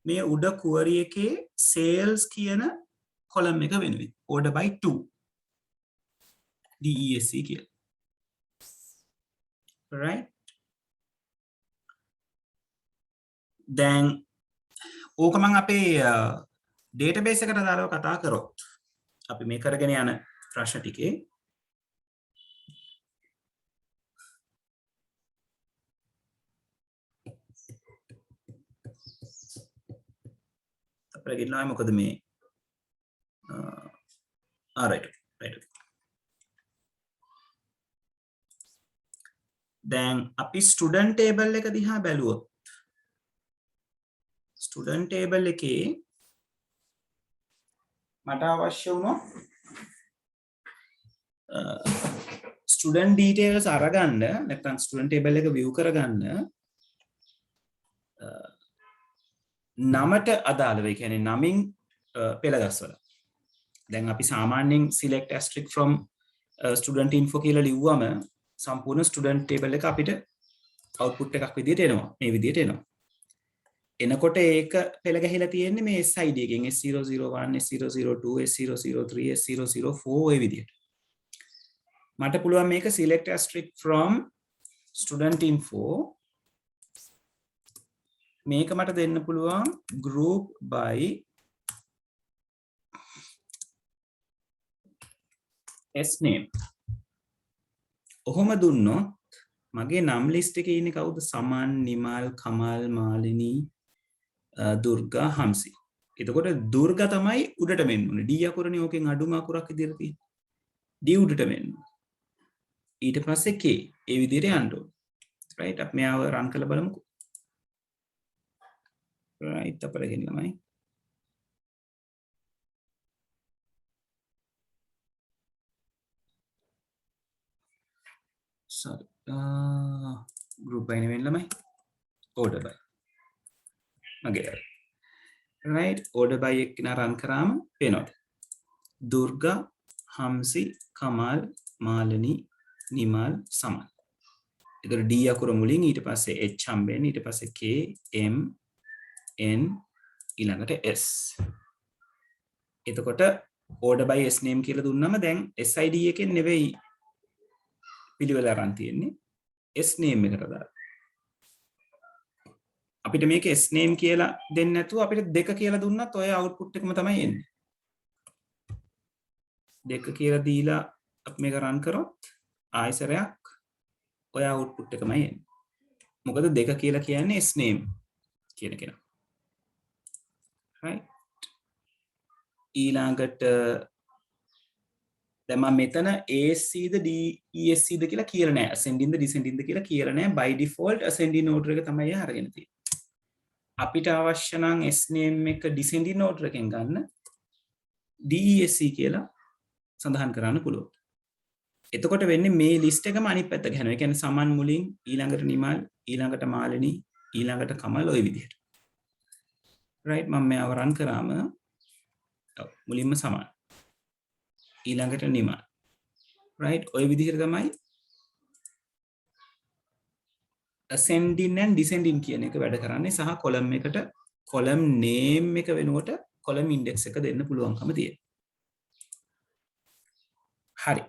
මේ උඩ query එකේ sales කියන column එක වෙනුවෙන් order by 2 DESC කියලා. right දැන් ඕක මම අපේ database එකට දාලා කතා කරොත් අපි මේ කරගෙන යන ප්‍රශ්න ටිකේ අපිට ගෙන්නනවා මොකද මේ right දැන් අපි student table එක දිහා බැලුවොත් student table එකේ මට අවශ්‍ය වුණා student details අරගන්න නැත්නම් student table එක view කරගන්න නමට අදාළව ඒ කියන්නේ නමින් පෙළගස්වලා දැන් අපි සාමාන්‍යයෙන් select asterisk from student info කියලා ලිව්වම සම්පූර්ණ student table එක අපිට output එකක් විදියට එනවා මේ විදියට එනවා එනකොට ඒක පෙළ ගැහිලා තියෙන්නේ මේ SID එකෙන් S001 S002 S003 S004 ඔය විදියට මට පුළුවන් මේක select asterisk from student info මේක මට දෙන්න පුළුවන් group by s name ඔහොම දුන්නොත් මගේ නම් ලිස්ට් එකේ ඉන්නේ කවුද සමන් නිමල් කමල් මාලිනී දුර්ගා හම්සි එතකොට දුර්ගා තමයි උඩට මෙන්න ඕනේ D අකුරනේ ඕකෙන් අඩුම අකුරක් විදියට තියෙන්නේ D උඩට මෙන්න ඊට පස්සේ K ඒ විදියට යන්න ඕනේ right අපි මෙයාව රන් කරලා බලමුකෝ right අපර ගෙන්නමයි sorry group by නෙවෙයි ළමයි order by මගේ right order by එක නා run කරාම පේනවා දුර්ගා හම්සි කමල් මාලිනී නිමල් සමන් ඒතර D අකුර මුලින් ඊට පස්සේ H හම්බෙන්නේ ඊට පස්සේ K M N ඊළඟට S එතකොට order by S name කියලා දුන්නම දැන් SID එකෙන් නෙවෙයි පිළිවෙල අරන් තියෙන්නේ S name එකට දාලා අපිට මේක S name කියලා දෙන්න නැතුව අපිට 2 කියලා දුන්නත් ඔය output එකම තමයි එන්නේ 2 කියලා දීලා අපි මේක run කරොත් ආයසරයක් ඔය output එකමයි එන්නේ මොකද 2 කියලා කියන්නේ S name කියන කෙනා right ඊළඟට දැන් මම මෙතන ASC ද DESC ද කියලා කියලා නැහැ ascending ද descending ද කියලා කියලා නැහැ by default ascending order එක තමයි අරගෙන තියෙන්නේ අපිට අවශ්‍ය නම් S name එක descending order එකෙන් ගන්න DESC කියලා සඳහන් කරන්න පුළුවන් එතකොට වෙන්නේ මේ list එකම අනිත් පැත්ත ගහනවා ඒ කියන්නේ සමන් මුලින් ඊළඟට නිමල් ඊළඟට මාලිනී ඊළඟට කමල් ওই විදිහට right මම මේව run කරාම මුලින්ම සමන් ඊළඟට නිමල් right ওই විදිහට තමයි ascending and descending කියන එක වැඩ කරන්නේ සහ column එකට column name එක වෙනුවට column index එක දෙන්න පුළුවන්කම තියෙනවා හරි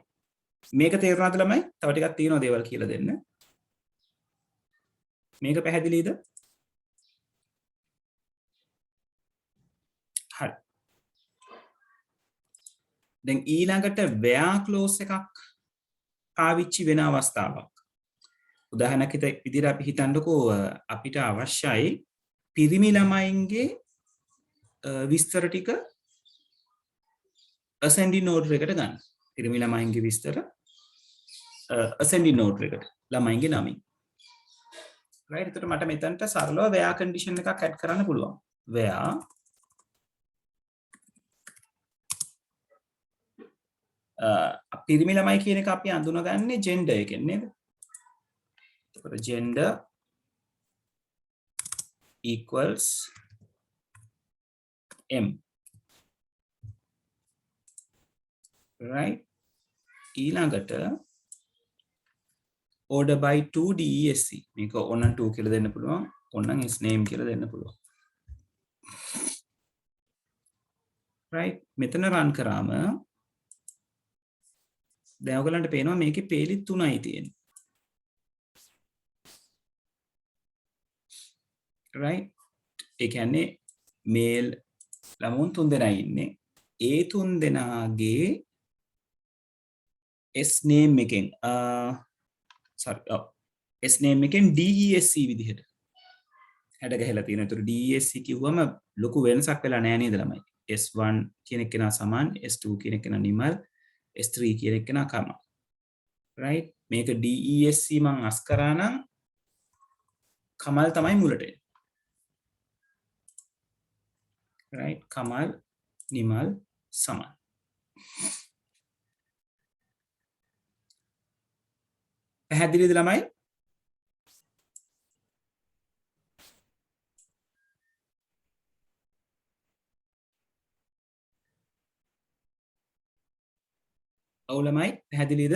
මේක තේරුණාද ළමයි තව ටිකක් තියෙනවා දේවල් කියලා දෙන්න මේක පැහැදිලිද හරි දැන් ඊළඟට where clause එකක් පාවිච්චි වෙන අවස්ථාවක් උදාහරණයක් විදිහට අපි හිතන්නකෝ අපිට අවශ්‍යයි පිරිමි ළමයින්ගේ විස්තර ටික ascending order එකට ගන්න පිරිමි ළමයින්ගේ විස්තර ascending order එකට ළමයින්ගේ නමින් right එතකොට මට මෙතනට සරලව where condition එකක් add කරන්න පුළුවන් where පිරිමි ළමයි කියන එක අපි අඳුනගන්නේ gender එකෙන් නේද? එතකොට gender equals m right ඊළඟට order by 2 DESC මේක ඕනනම් 2 කියලා දෙන්න පුළුවන් ඕනනම් s name කියලා දෙන්න පුළුවන් right මෙතන run කරාම දැන් ඔයගලන්ට පේනවා මේකේ පේලි 3යි තියෙන්නේ right ඒ කියන්නේ මේල් ළමුන් 3 දෙනා ඉන්නේ ඒ 3 දෙනාගේ s name එකෙන් sorry s name එකෙන් DESC විදිහට හැඩ ගහලා තියෙනවා. ඒතර DESC කිව්වම ලොකු වෙනසක් වෙලා නැහැ නේද ළමයි? S1 කියන එක කෙනා සමාන, S2 කියන එක කෙනා නිමල්, S3 කියන එක කෙනා කමල්. right? මේක DESC මං අස් කරා නම් කමල් තමයි මුලට එන්නේ. right? කමල් නිමල් සමාන. පැහැදිලිද ළමයි? ඔව් ළමයි පැහැදිලිද?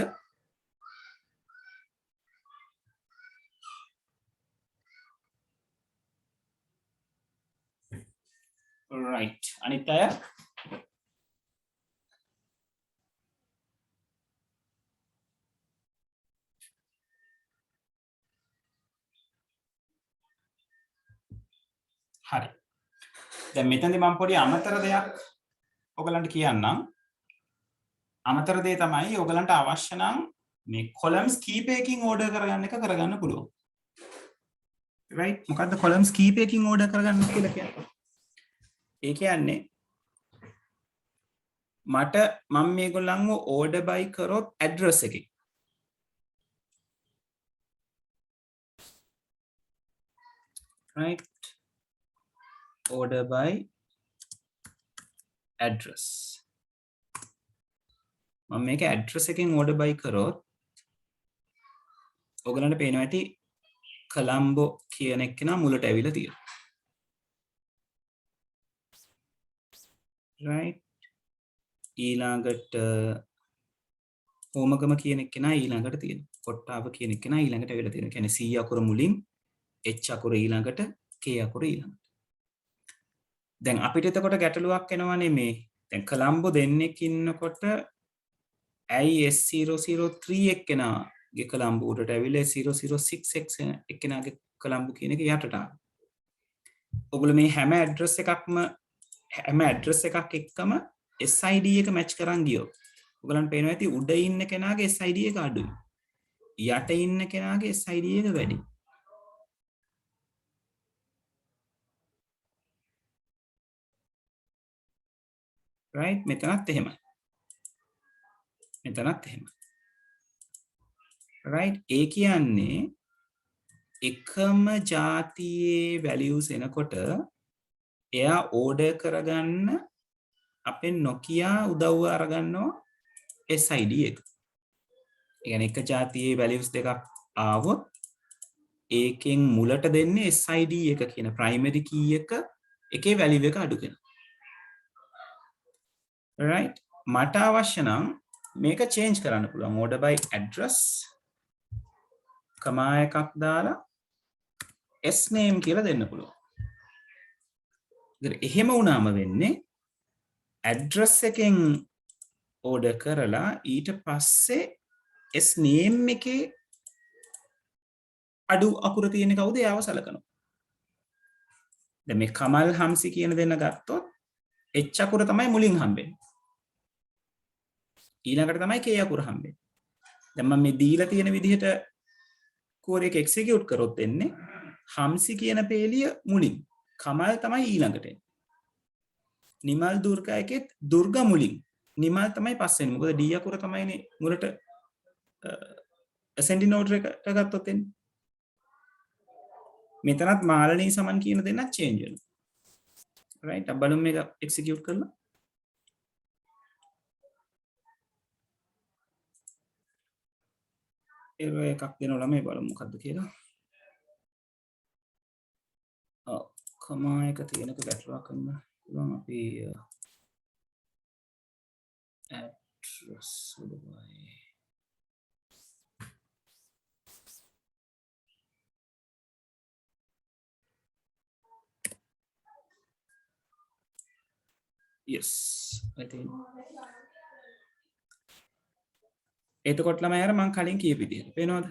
right අනිත් අය හරි. දැන් මෙතනදී මම පොඩි අමතර දෙයක් ඔයගලන්ට කියන්නම්. අමතර දේ තමයි ඔයගලන්ට අවශ්‍ය නම් මේ columns කීපයකින් order කරගන්න එක කරගන්න පුළුවන්. right? මොකද්ද columns කීපයකින් order කරගන්න කියලා කියන්නේ? ඒ කියන්නේ මට මම මේගොල්ලන්ව order by කරොත් address එකකින් right? order by address මම මේක address එකෙන් order by කරොත් ඔයගලන්ට පේනවා ඇති කොලම්බෝ කියන එක්කෙනා මුලට ඇවිල්ලා තියෙනවා right ඊළඟට හෝමගම කියන එක්කෙනා ඊළඟට තියෙනවා කොට්ටාව කියන එක්කෙනා ඊළඟට ඇවිල්ලා තියෙනවා කියන්නේ C අකුර මුලින් H අකුර ඊළඟට K අකුර ඊළඟට දැන් අපිට එතකොට ගැටලුවක් එනවනේ මේ දැන් කොලම්බෝ දෙන්නෙක් ඉන්නකොට ඇයි S003 එක්කෙනාගේ කොලම්බෝ උඩට ඇවිල්ලා 006 එක්කෙනාගේ කොලම්බෝ කියන එක යටට ආවා. ඔයගොල්ලෝ මේ හැම ඇඩ්‍රස් එකක්ම හැම ඇඩ්‍රස් එකක් එක්කම SID එක මැච් කරන් ගියොත් ඔයගලන්ට පේනවා ඇති උඩ ඉන්න කෙනාගේ SID එක අඩුයි. යට ඉන්න කෙනාගේ SID එක වැඩි. right මෙතනත් එහෙමයි. මෙතනත් එහෙමයි. right ඒ කියන්නේ එකම જાතියේ values එනකොට එයා order කරගන්න අපේ Nokia උදව්ව අරගන්නවා SID එක. ඒ කියන්නේ එක જાතියේ values දෙකක් ආවොත් ඒකෙන් මුලට දෙන්නේ SID එක කියන primary key එක එකේ value එක අඩු කරනවා. right මට අවශ්‍ය නම් මේක change කරන්න පුළුවන් order by address කමා එකක් දාලා s name කියලා දෙන්න පුළුවන්. ඉතින් එහෙම වුණාම වෙන්නේ address එකෙන් order කරලා ඊට පස්සේ s name එකේ අඩු අකුර තියෙන කවුද එයාව සලකනවා. දැන් මේ කමල් හම්සි කියන දෙන්න ගත්තොත් h අකුර තමයි මුලින් හම්බෙන්නේ. ඊළඟට තමයි k අකුර හම්බෙන්නේ. දැන් මම මේ දීලා තියෙන විදිහට කෝඩ් එක එක්සිකියුට් කරොත් එන්නේ හම්සි කියන පේලිය මුලින් කමල් තමයි ඊළඟට එන්නේ. නිමල් දුර්ගා එකෙත් දුර්ගා මුලින් නිමල් තමයි පස්සේ එන්නේ. මොකද d අකුර තමයිනේ මුලට ascending order එකට ගත්තොත් එන්නේ. මෙතනත් මාළනී සමන් කියන දෙන්නත් change වෙනවා. right අපි බලමු මේක execute කරලා. error එකක් දෙනවා ළමයි බලමු මොකද්ද කියලා. ඔව් කමා එක තියෙනක ගැටලුවක් කරන්න පුළුවන් අපි address වලයි yes I think එතකොට ළමයි අර මම කලින් කියපු විදිහට පේනවද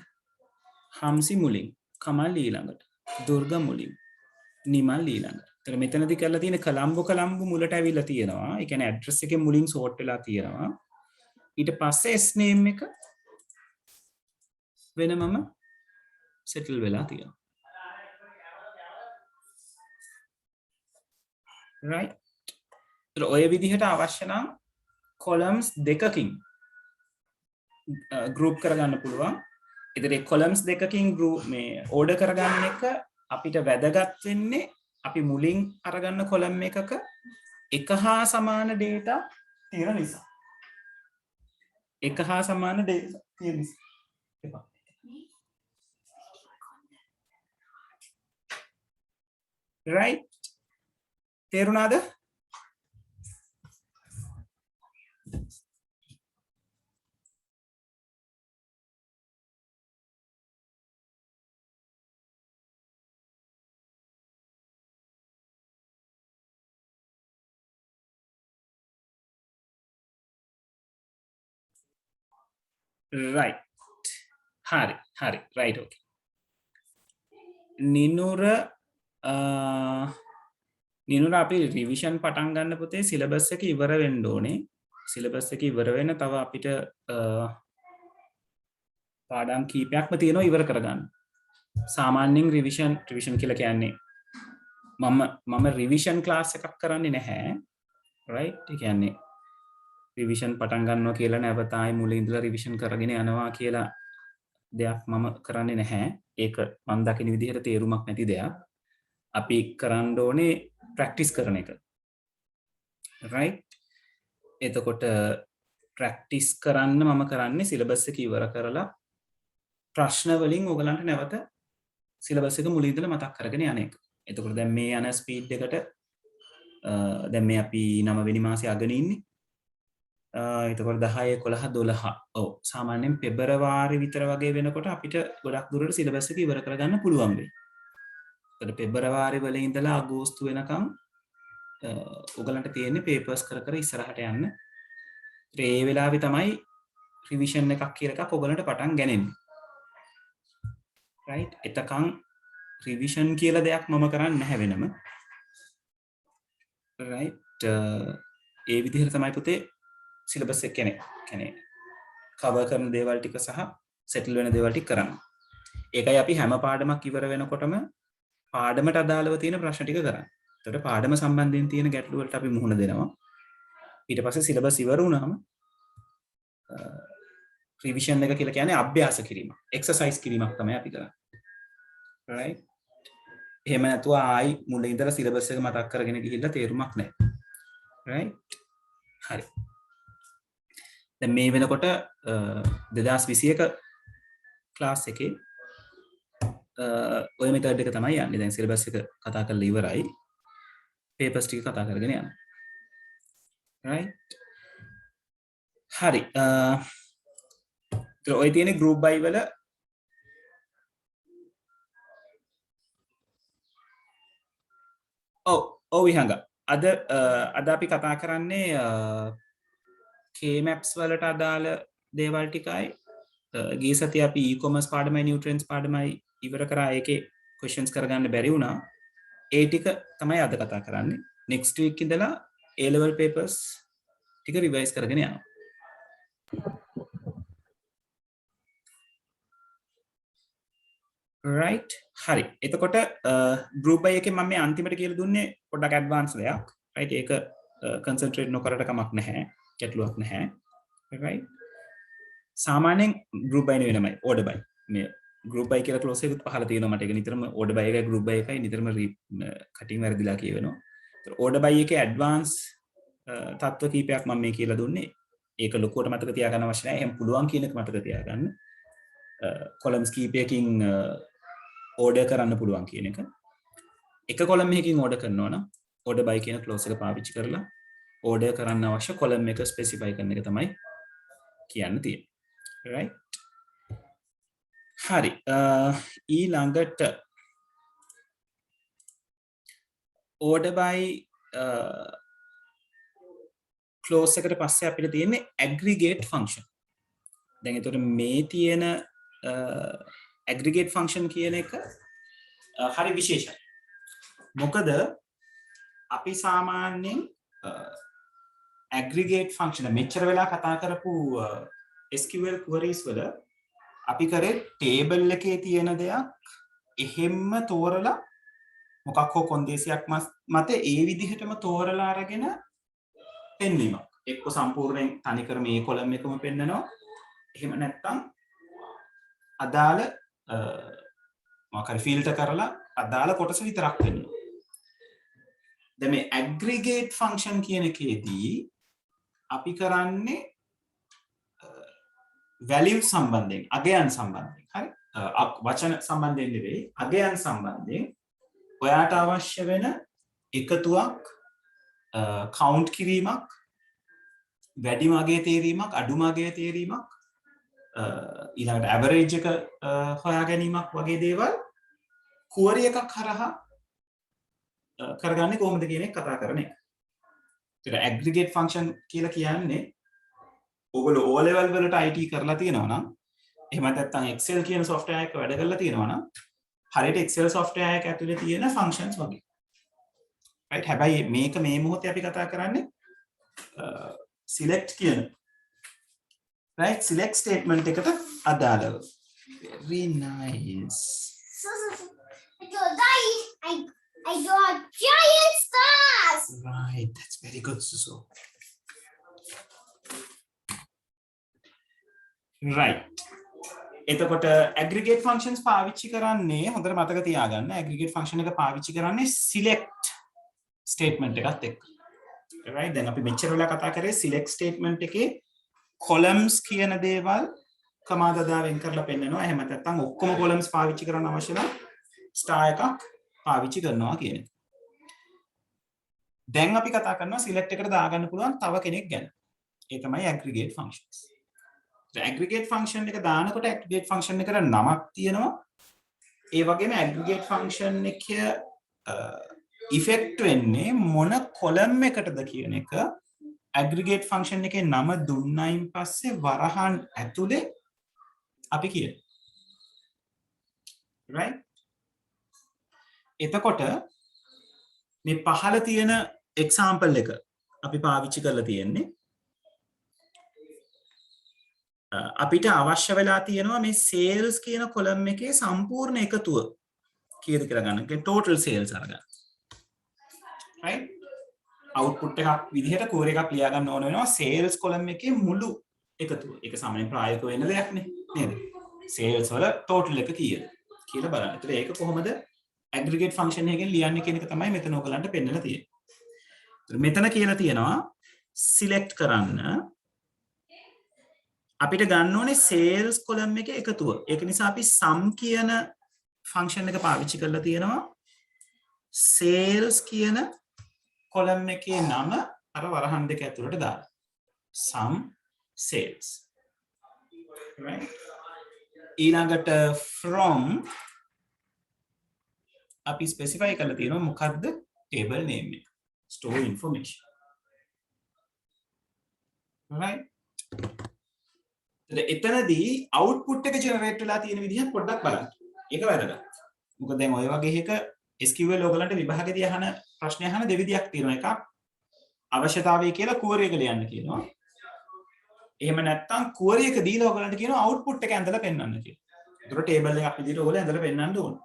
හම්සි මුලින් කමල් ඊළඟට දුර්ග මුලින් නිමල් ඊළඟට. ඒතර මෙතනදී කරලා තියෙන කොළඹ මුලට ඇවිල්ලා තියෙනවා. ඒ කියන්නේ ඇඩ්‍රස් එකේ මුලින් සෝට් වෙලා තියෙනවා. ඊට පස්සේ S name එක වෙනමම සෙටල් වෙලා තියෙනවා. right. ඒතර ඔය විදිහට අවශ්‍ය නම් columns දෙකකින් group කරගන්න පුළුවන්. ඒතර ඒ columns දෙකකින් group මේ order කරගන්න එක අපිට වැදගත් වෙන්නේ අපි මුලින් අරගන්න column එකක එක හා සමාන data තියෙන නිසා. එක හා සමාන data තියෙන නිසා. right. තේරුණාද? right. හරි right okay. නිනුර අපි රිවිෂන් පටන් ගන්න පුතේ සිලබස් එක ඉවර වෙන්න ඕනේ. සිලබස් එක ඉවර වෙන තව අපිට පාඩම් කීපයක්ම තියෙනවා ඉවර කරගන්න. සාමාන්‍යයෙන් රිවිෂන් කියලා කියන්නේ මම රිවිෂන් ක්ලාස් එකක් කරන්නේ නැහැ. right. ඒ කියන්නේ රිවිෂන් පටන් ගන්නවා කියලා නැවත ආයි මුලින් ඉඳලා රිවිෂන් කරගෙන යනවා කියලා දෙයක් මම කරන්නේ නැහැ. ඒක මම දකින විදිහට තේරුමක් නැති දෙයක්. අපි කරන්න ඕනේ ප්‍රැක්ටිස් කරන එක. right. එතකොට ප්‍රැක්ටිස් කරන්න මම කරන්නේ සිලබස් එක ඉවර කරලා ප්‍රශ්න වලින් ඔයගලන්ට නැවත සිලබස් එක මුලින් ඉඳලා මතක් කරගෙන යන එක. එතකොට දැන් මේ යන ස්පීඩ් එකට දැන් මේ අපි 9 වෙනි මාසේ අගනේ ඉන්නේ. එතකොට 10 11 12 ඔව් සාමාන්‍යයෙන් පෙබරවාරි විතර වගේ වෙනකොට අපිට ගොඩක් දුරට සිලබස් එක ඉවර කරගන්න පුළුවන් වෙයි. ඒකට පෙබරවාරි වල ඉඳලා අගෝස්තු වෙනකම් ඔයගලන්ට තියෙන්නේ පේපර්ස් කර ඉස්සරහට යන්න. ඒ වෙලාවේ තමයි රිවිෂන් එකක් කියලා එකක් ඔයගලන්ට පටන් ගන්නේ. right. එතකන් රිවිෂන් කියලා දෙයක් මම කරන්නේ නැහැ වෙනම. right. ඒ විදිහට තමයි පුතේ සිලබස් එක කියන්නේ කවර් කරන දේවල් ටික සහ සෙටල් වෙන දේවල් ටික කරන්න. ඒකයි අපි හැම පාඩමක් ඉවර වෙනකොටම පාඩමට අදාළව තියෙන ප්‍රශ්න ටික කරන්නේ. එතකොට පාඩම සම්බන්ධයෙන් තියෙන ගැටලු වලට අපි මුහුණ දෙනවා. ඊට පස්සේ සිලබස් ඉවර වුණාම රිවිෂන් එක කියලා කියන්නේ අභ්‍යාස කිරීම. එක්සර්සයිස් කිරීමක් තමයි අපි කරන්නේ. right. එහෙම නැතුව ආයි මුලින් ඉඳලා සිලබස් එක මතක් කරගෙන ගිහිල්ලා තේරුමක් නැහැ. right. හරි. දැන් මේ වෙනකොට 2021 ක්ලාස් එකේ ඔය මෙතඩ් එක තමයි යන්නේ. දැන් සිලබස් එක කතා කරලා ඉවරයි. පේපර්ස් ටික කතා කරගෙන යනවා. right. හරි. ඔය තියෙන group by වල ඔව් විහංග. අද අපි කතා කරන්නේ K-maps වලට අදාළ දේවල් ටිකයි. ගිය සතියේ අපි e-commerce පාඩමයි nutrients පාඩමයි ඉවර කරා. ඒකේ questions කරගන්න බැරි වුණා. ඒ ටික තමයි අද කතා කරන්නේ. next week ඉඳලා A level papers ටික revise කරගෙන යනවා. right. හරි. එතකොට group by එකේ මම මේ අන්තිමට කියලා දුන්නේ පොඩ්ඩක් advanced දෙයක්. right. ඒක concentrate නොකරට කමක් නැහැ. ගැටලුවක් නැහැ. right. සාමාන්‍යයෙන් group by නෙවෙයි order by. මේ group by කියලා close එකකුත් පහල තියෙනවා මට. ඒක නිතරම order by එකයි group by එකයි නිතරම කටින් වැරදිලා කියවෙනවා. ඒතර order by එකේ advanced තත්ත්ව කීපයක් මම මේ කියලා දුන්නේ. ඒක ලොකුවට මතක තියාගන්න අවශ්‍ය නැහැ. එහෙනම් පුළුවන් කියන එක මතක තියාගන්න. columns කීපයකින් order කරන්න පුළුවන් කියන එක. එක column එකකින් order කරනවා නම් order by කියන close එක පාවිච්චි කරලා order කරන්න අවශ්‍ය column එක specify කරන එක තමයි කියන්න තියෙන්නේ. right. හරි. ඊළඟට order by ක්ලෝස් එකට පස්සේ අපිට තියෙන්නේ ඇග්‍රිගේට් ෆන්ක්ෂන්. දැන් එතකොට මේ තියෙන ඇග්‍රිගේට් ෆන්ක්ෂන් කියන එක හරි විශේෂයි. මොකද අපි සාමාන්‍යයෙන් ඇග්‍රිගේට් ෆන්ක්ෂන් මෙච්චර වෙලා කතා කරපු SQL queries වල අපි කරේ ටේබල් එකේ තියෙන දෙයක් එහෙම්ම තෝරලා මොකක් හෝ කොන්දේසියක් මත ඒ විදිහටම තෝරලා අරගෙන පෙන්වීමක්. එක්ක සම්පූර්ණයෙන් තනිකර මේ කොලම් එකම පෙන්නනවා. එහෙම නැත්නම් අදාළ මොකක් හරි ෆිල්ටර් කරලා අදාළ කොටස විතරක් පෙන්නනවා. දැන් මේ ඇග්‍රිගේට් ෆන්ක්ෂන් කියන එකේදී අපි කරන්නේ වැලියු සම්බන්ධයෙන් අගයන් සම්බන්ධයෙන් හරි වචන සම්බන්ධයෙන් නෙවෙයි අගයන් සම්බන්ධයෙන් ඔයාට අවශ්‍ය වෙන එකතුවක් කවුන්ට් කිරීමක් වැඩිම අගය තේරීමක් අඩුම අගය තේරීමක් ඊළඟට ඇවරේජ් එක හොයා ගැනීමක් වගේ දේවල් query එකක් හරහා කරගන්නේ කොහොමද කියන එක කතා කරන එක. ඒතර ඇග්‍රිගේට් ෆන්ක්ෂන් කියලා කියන්නේ ඔයගොල්ලෝ O level වලට IT කරලා තියෙනවා නම් එහෙම නැත්නම් Excel කියන software එක වැඩ කරලා තියෙනවා නම් හරියට Excel software එක ඇතුලේ තියෙන functions වගේ. right හැබැයි මේක මේ මොහොතේ අපි කතා කරන්නේ select කියන right select statement එකට අදාළව. Very nice. I got giant stars. Right, that's very good, Suso. Right. එතකොට aggregate functions පාවිච්චි කරන්නේ හොඳට මතක තියාගන්න aggregate function එක පාවිච්චි කරන්නේ select statement එකත් එක්ක. right දැන් අපි මෙච්චර වෙලා කතා කරේ select statement එකේ columns කියන දේවල් කමාදදා වෙන් කරලා පෙන්නනවා. එහෙම නැත්නම් ඔක්කොම columns පාවිච්චි කරන්න අවශ්‍ය නම් star එකක් පාවිච්චි කරනවා කියන එක. දැන් අපි කතා කරනවා select එකට දාගන්න පුළුවන් තව කෙනෙක් ගැන. ඒ තමයි aggregate functions. aggregate function එක දානකොට aggregate function එකට නමක් තියෙනවා. ඒ වගේම aggregate function එක effect වෙන්නේ මොන column එකටද කියන එක aggregate function එකේ නම දුන්නයින් පස්සේ වරහන් ඇතුලේ අපි කියනවා. right එතකොට මේ පහළ තියෙන example එක අපි පාවිච්චි කරලා තියෙන්නේ අපිට අවශ්‍ය වෙලා තියෙනවා මේ sales කියන column එකේ සම්පූර්ණ එකතුව කීයද කියලා ගන්න. ඒ total sales අරගන්න. right output එකක් විදිහට query එකක් ලියා ගන්න ඕන වෙනවා sales column එකේ මුළු එකතුව. ඒක සාමාන්‍යයෙන් ප්‍රායෝගික වෙන දෙයක් නේ. නේද? sales වල total එක කීයද කියලා බලන්න. ඒතර ඒක කොහොමද aggregate function එකෙන් ලියන්නේ කියන එක තමයි මෙතන ඔයගලන්ට පෙන්නලා තියෙන්නේ. ඒතර මෙතන කියලා තියෙනවා select කරන්න අපිට ගන්න ඕනේ sales column එකේ එකතුව. ඒක නිසා අපි sum කියන function එක පාවිච්චි කරලා තියෙනවා. sales කියන column එකේ නම අර වරහන් දෙක ඇතුළට දාන්න. sum sales. right ඊළඟට from අපි specify කරලා තියෙනවා මොකක්ද table name එක. store information. right එතනදී output එක generate වෙලා තියෙන විදිහ පොඩ්ඩක් බලන්න. ඒක වැදගත්. මොකද දැන් ඔය වගේ එක SQL ඔයගලන්ට විභාගෙදී අහන ප්‍රශ්න අහන දෙවිදියක් තියෙනවා. එකක් අවශ්‍යතාවය කියලා query එක ලියන්න කියනවා. එහෙම නැත්නම් query එක දීලා ඔයගලන්ට කියනවා output එක ඇඳලා පෙන්වන්න කියලා. ඒතර table එකක් විදිහට ඔයගොල්ලෝ ඇඳලා පෙන්වන්න ඕන.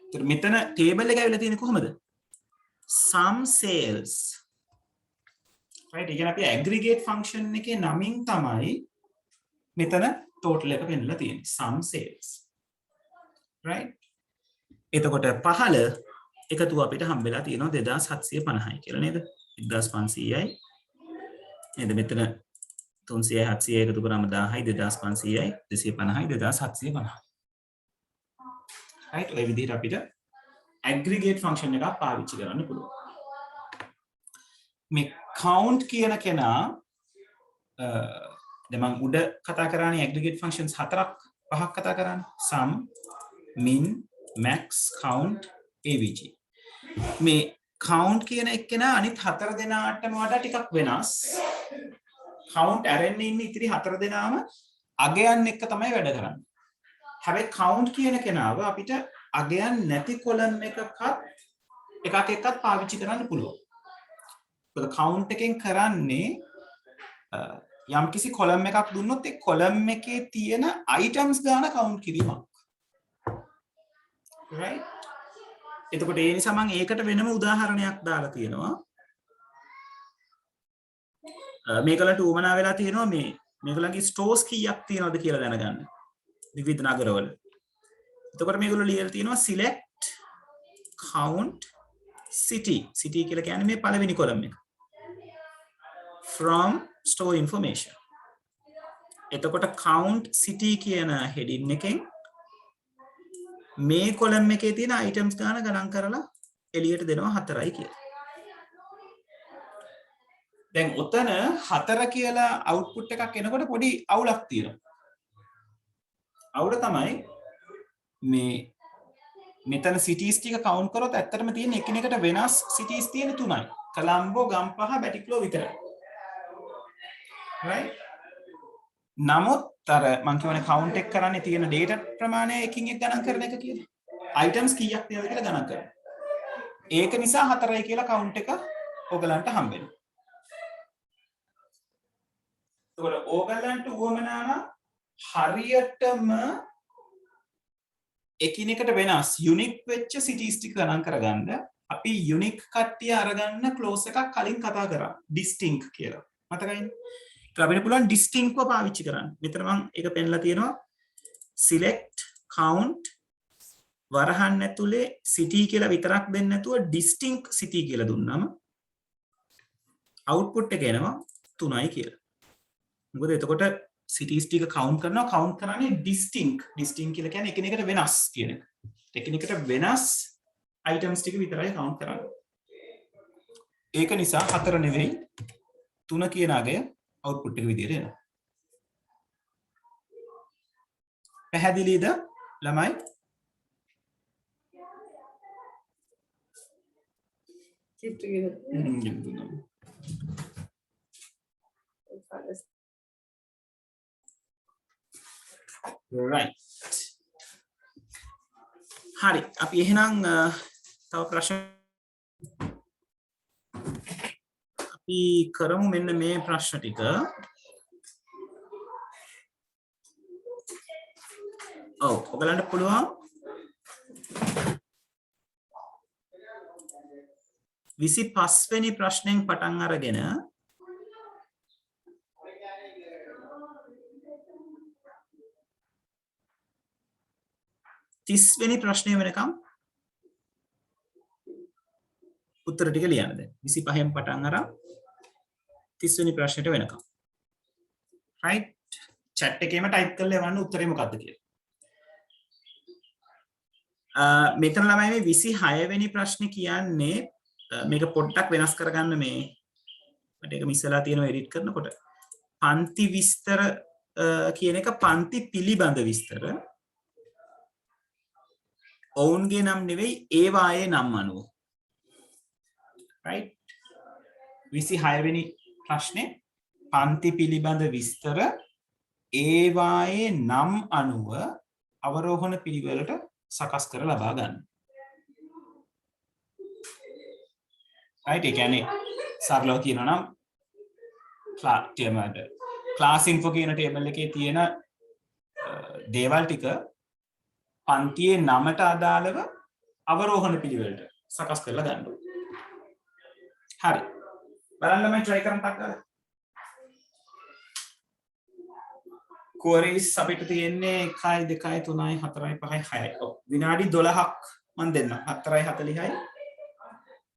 ඒතර මෙතන table එක ඇවිල්ලා තියෙන්නේ කොහමද? sum sales. right ඒ කියන්නේ අපි aggregate function එකේ නමින් තමයි මෙතන total එක පෙන්නලා තියෙන්නේ sum sales. right එතකොට පහළ එකතුව අපිට හම්බෙලා තියෙනවා 2750යි කියලා නේද? 1500යි නේද? මෙතන 300 700 එකතු කරාම 1000යි 2500යි 250යි 2750යි. right ඔය විදිහට අපිට aggregate function එකක් පාවිච්චි කරන්න පුළුවන්. මේ count කියන කෙනා දැන් මම උඩ කතා කරානේ aggregate functions හතරක් පහක් කතා කරානේ. sum min max count avg. මේ count කියන එක්කෙනා අනිත් 4 දෙනාටම වඩා ටිකක් වෙනස්. count ඇරෙන්න ඉන්නේ ඉතිරි 4 දෙනාම අගයන් එක්ක තමයි වැඩ කරන්නේ. හැබැයි count කියන කෙනාව අපිට අගයන් නැති කොලම් එකක් එක්කත් පාවිච්චි කරන්න පුළුවන්. මොකද count එකෙන් කරන්නේ යම්කිසි කොලම් එකක් දුන්නොත් ඒ කොලම් එකේ තියෙන items ගාන count කිරීමක්. right? එතකොට ඒ නිසා මම ඒකට වෙනම උදාහරණයක් දාලා තියෙනවා. මේකලට උවමනා වෙලා තියෙනවා මේගොල්ලන්ගේ ස්ටෝර්ස් කීයක් තියෙනවද කියලා දැනගන්න. විවිධ නගරවල. එතකොට මේගොල්ලෝ ලියලා තියෙනවා select count city. city කියලා කියන්නේ මේ පළවෙනි කොලම් එක. from store information. එතකොට count city කියන heading එකෙන් මේ කොලම් එකේ තියෙන items ගාන ගණන් කරලා එළියට දෙනවා 4යි කියලා. දැන් උතන 4 කියලා output එකක් එනකොට පොඩි අවුලක් තියෙනවා. අවුල තමයි මෙතන cities ටික count කරොත් ඇත්තටම තියෙන එකිනෙකට වෙනස් cities තියෙන 3යි. කොලම්බෝ, ගම්පහ, බැටික්ලෝ විතරයි. right? නමුත් අර මම කියවනේ count එක කරන්නේ තියෙන data ප්‍රමාණය එකින් එක ගණන් කරන එක කියලා. items කීයක් තියෙනවද කියලා ගණන් කරනවා. ඒක නිසා 4යි කියලා count එක ඔයගලන්ට හම්බෙනවා. ඒකට ඕගලන්ට උවමනා නම් හරියටම එකිනෙකට වෙනස් යුනික් වෙච්ච සිටිස් ටික ගණන් කරගන්න අපි යුනික් කට්ටිය අරගන්න ක්ලෝස් එකක් කලින් කතා කරා ඩිස්ටින්ක්ට් කියලා. මතකයිනේ? ඒක අපිට පුළුවන් ඩිස්ටින්ක්ට්ව පාවිච්චි කරන්න. මෙතන මම ඒක පෙන්නලා තියෙනවා select count වරහන් ඇතුලේ city කියලා විතරක් දෙන්න නැතුව distinct city කියලා දුන්නම output එක එනවා 3යි කියලා. මොකද එතකොට cities ටික count කරන්නේ distinct කියලා කියන්නේ එකිනෙකට වෙනස් කියන එක. එකිනෙකට වෙනස් items ටික විතරයි count කරන්නේ. ඒක නිසා 4 නෙවෙයි 3 කියන අගය output එක විදියට එනවා. පැහැදිලිද ළමයි? right. හරි අපි එහෙනම් තව ප්‍රශ්න අපි කරමු මෙන්න මේ ප්‍රශ්න ටික. ඔයගලන්ට පුළුවන් 25 වෙනි ප්‍රශ්නෙන් පටන් අරගෙන 30 වෙනි ප්‍රශ්නය වෙනකම් උත්තර ටික ලියන්න දැන් 25න් පටන් අරන් 30 වෙනි ප්‍රශ්නෙට වෙනකම්. right? chat එකේම type කරලා එවන්න උත්තරේ මොකක්ද කියලා. මෙතන ළමයි මේ 26 වෙනි ප්‍රශ්නේ කියන්නේ මේක පොඩ්ඩක් වෙනස් කරගන්න මේ මට ඒක මිස් වෙලා තියෙනවා එඩිට් කරනකොට. පන්ති විස්තර කියන එක පන්ති පිළිබඳ විස්තර. ඔවුන්ගේ නම් නෙවෙයි ඒවායේ නම් අනුව. right? 26 වෙනි ප්‍රශ්නේ පන්ති පිළිබඳ විස්තර ඒවායේ නම් අනුව අවරෝහණ පිළිවෙලට සකස් කර ලබා ගන්න. right? ඒ කියන්නේ සරලව කියනවා නම් class info කියන table එකේ තියෙන දේවල් ටික පන්තියේ නමට අදාළව අවරෝහණ පිළිවෙලට සකස් කරලා ගන්න. හරි. බලන්න මම try කරන්න ටක් ගාලා. queries අපිට තියෙන්නේ 1 2 3 4 5 6යි. ඔව් විනාඩි 12ක් මම දෙන්නම්. 4:40යි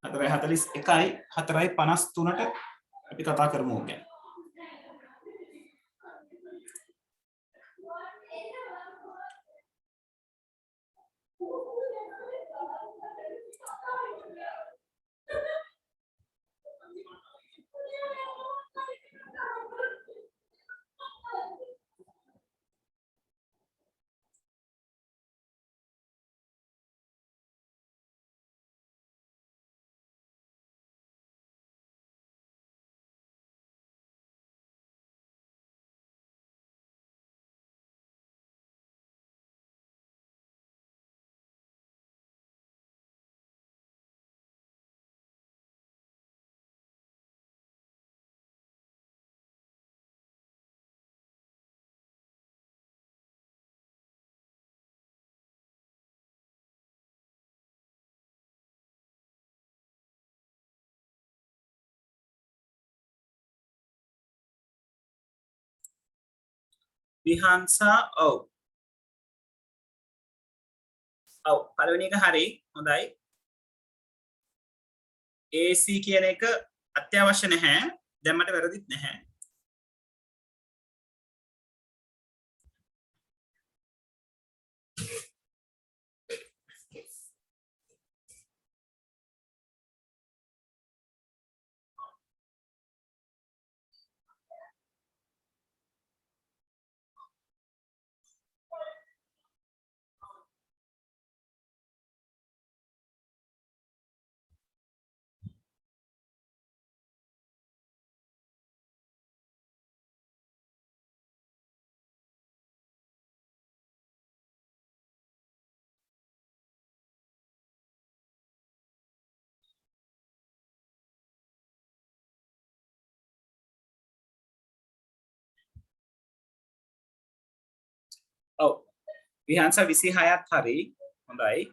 4:41යි 4:53ට අපි කතා කරමු ඕක ගැන. විහංසා ඔව් ඔව් පළවෙනි එක හරි හොඳයි AC කියන එක අත්‍යවශ්‍ය නැහැ දැන් මට වැරදිත් නැහැ ඔව් විහංසා 26ත් හරි හොඳයි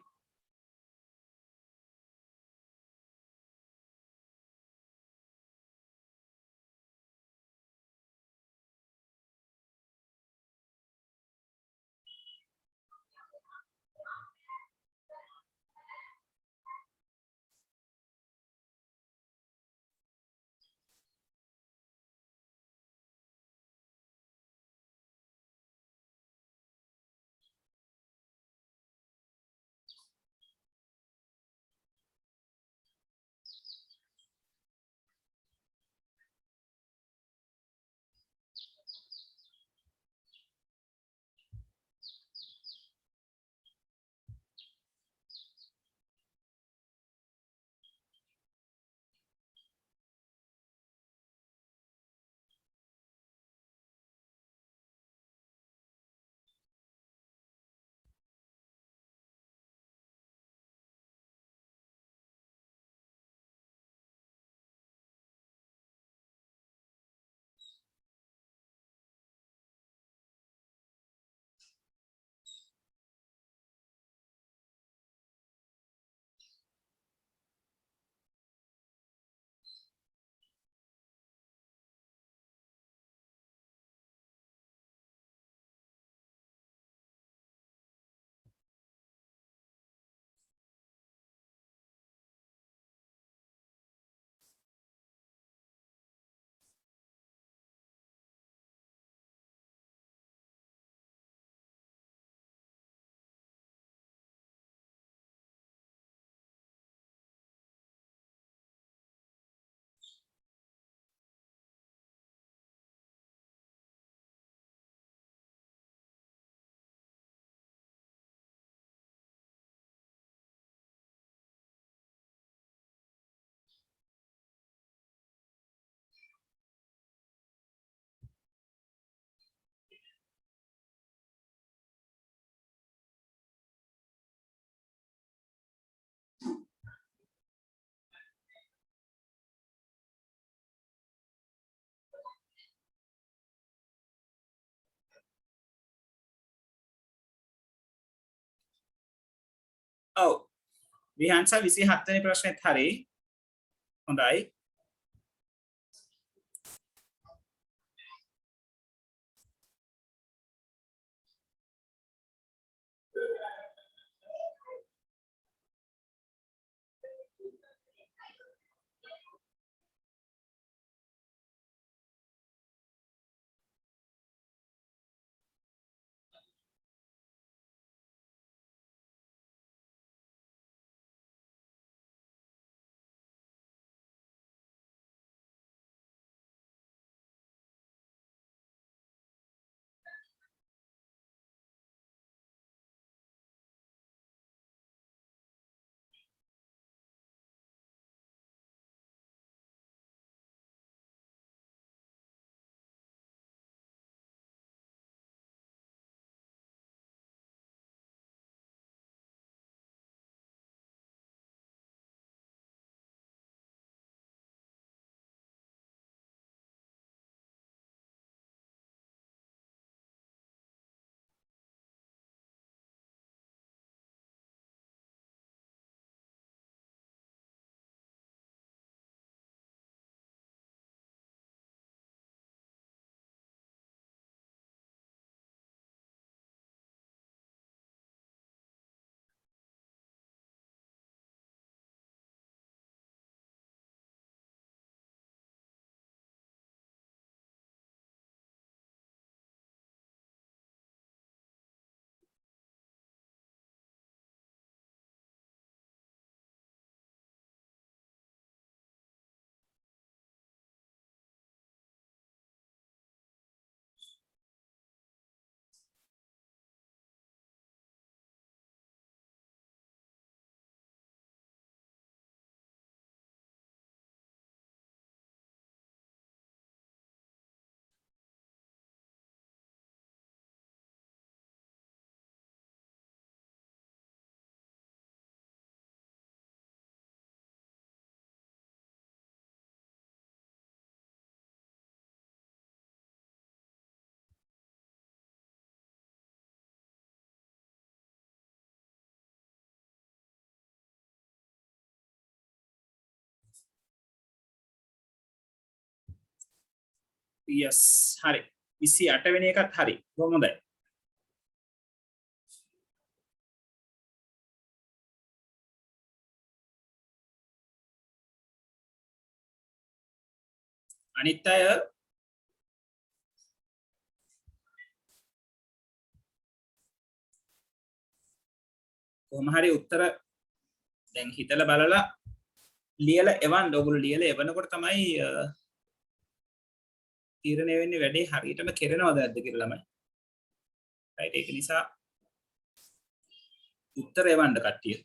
ඔව් විහංසා 27 වෙනි ප්‍රශ්නෙත් හරි හොඳයි yes හරි 28 වෙනි එකත් හරි බොහොම හොඳයි අනිත් අය කොහොම හරි උත්තර දැන් හිතලා බලලා ලියලා එවන්න ඕගොල්ලෝ ලියලා එවනකොට තමයි තීරණය වෙන්නේ වැඩේ හරියටම කෙරෙනවද නැද්ද කියලා ළමයි. right ඒක නිසා උත්තර එවන්න කට්ටිය.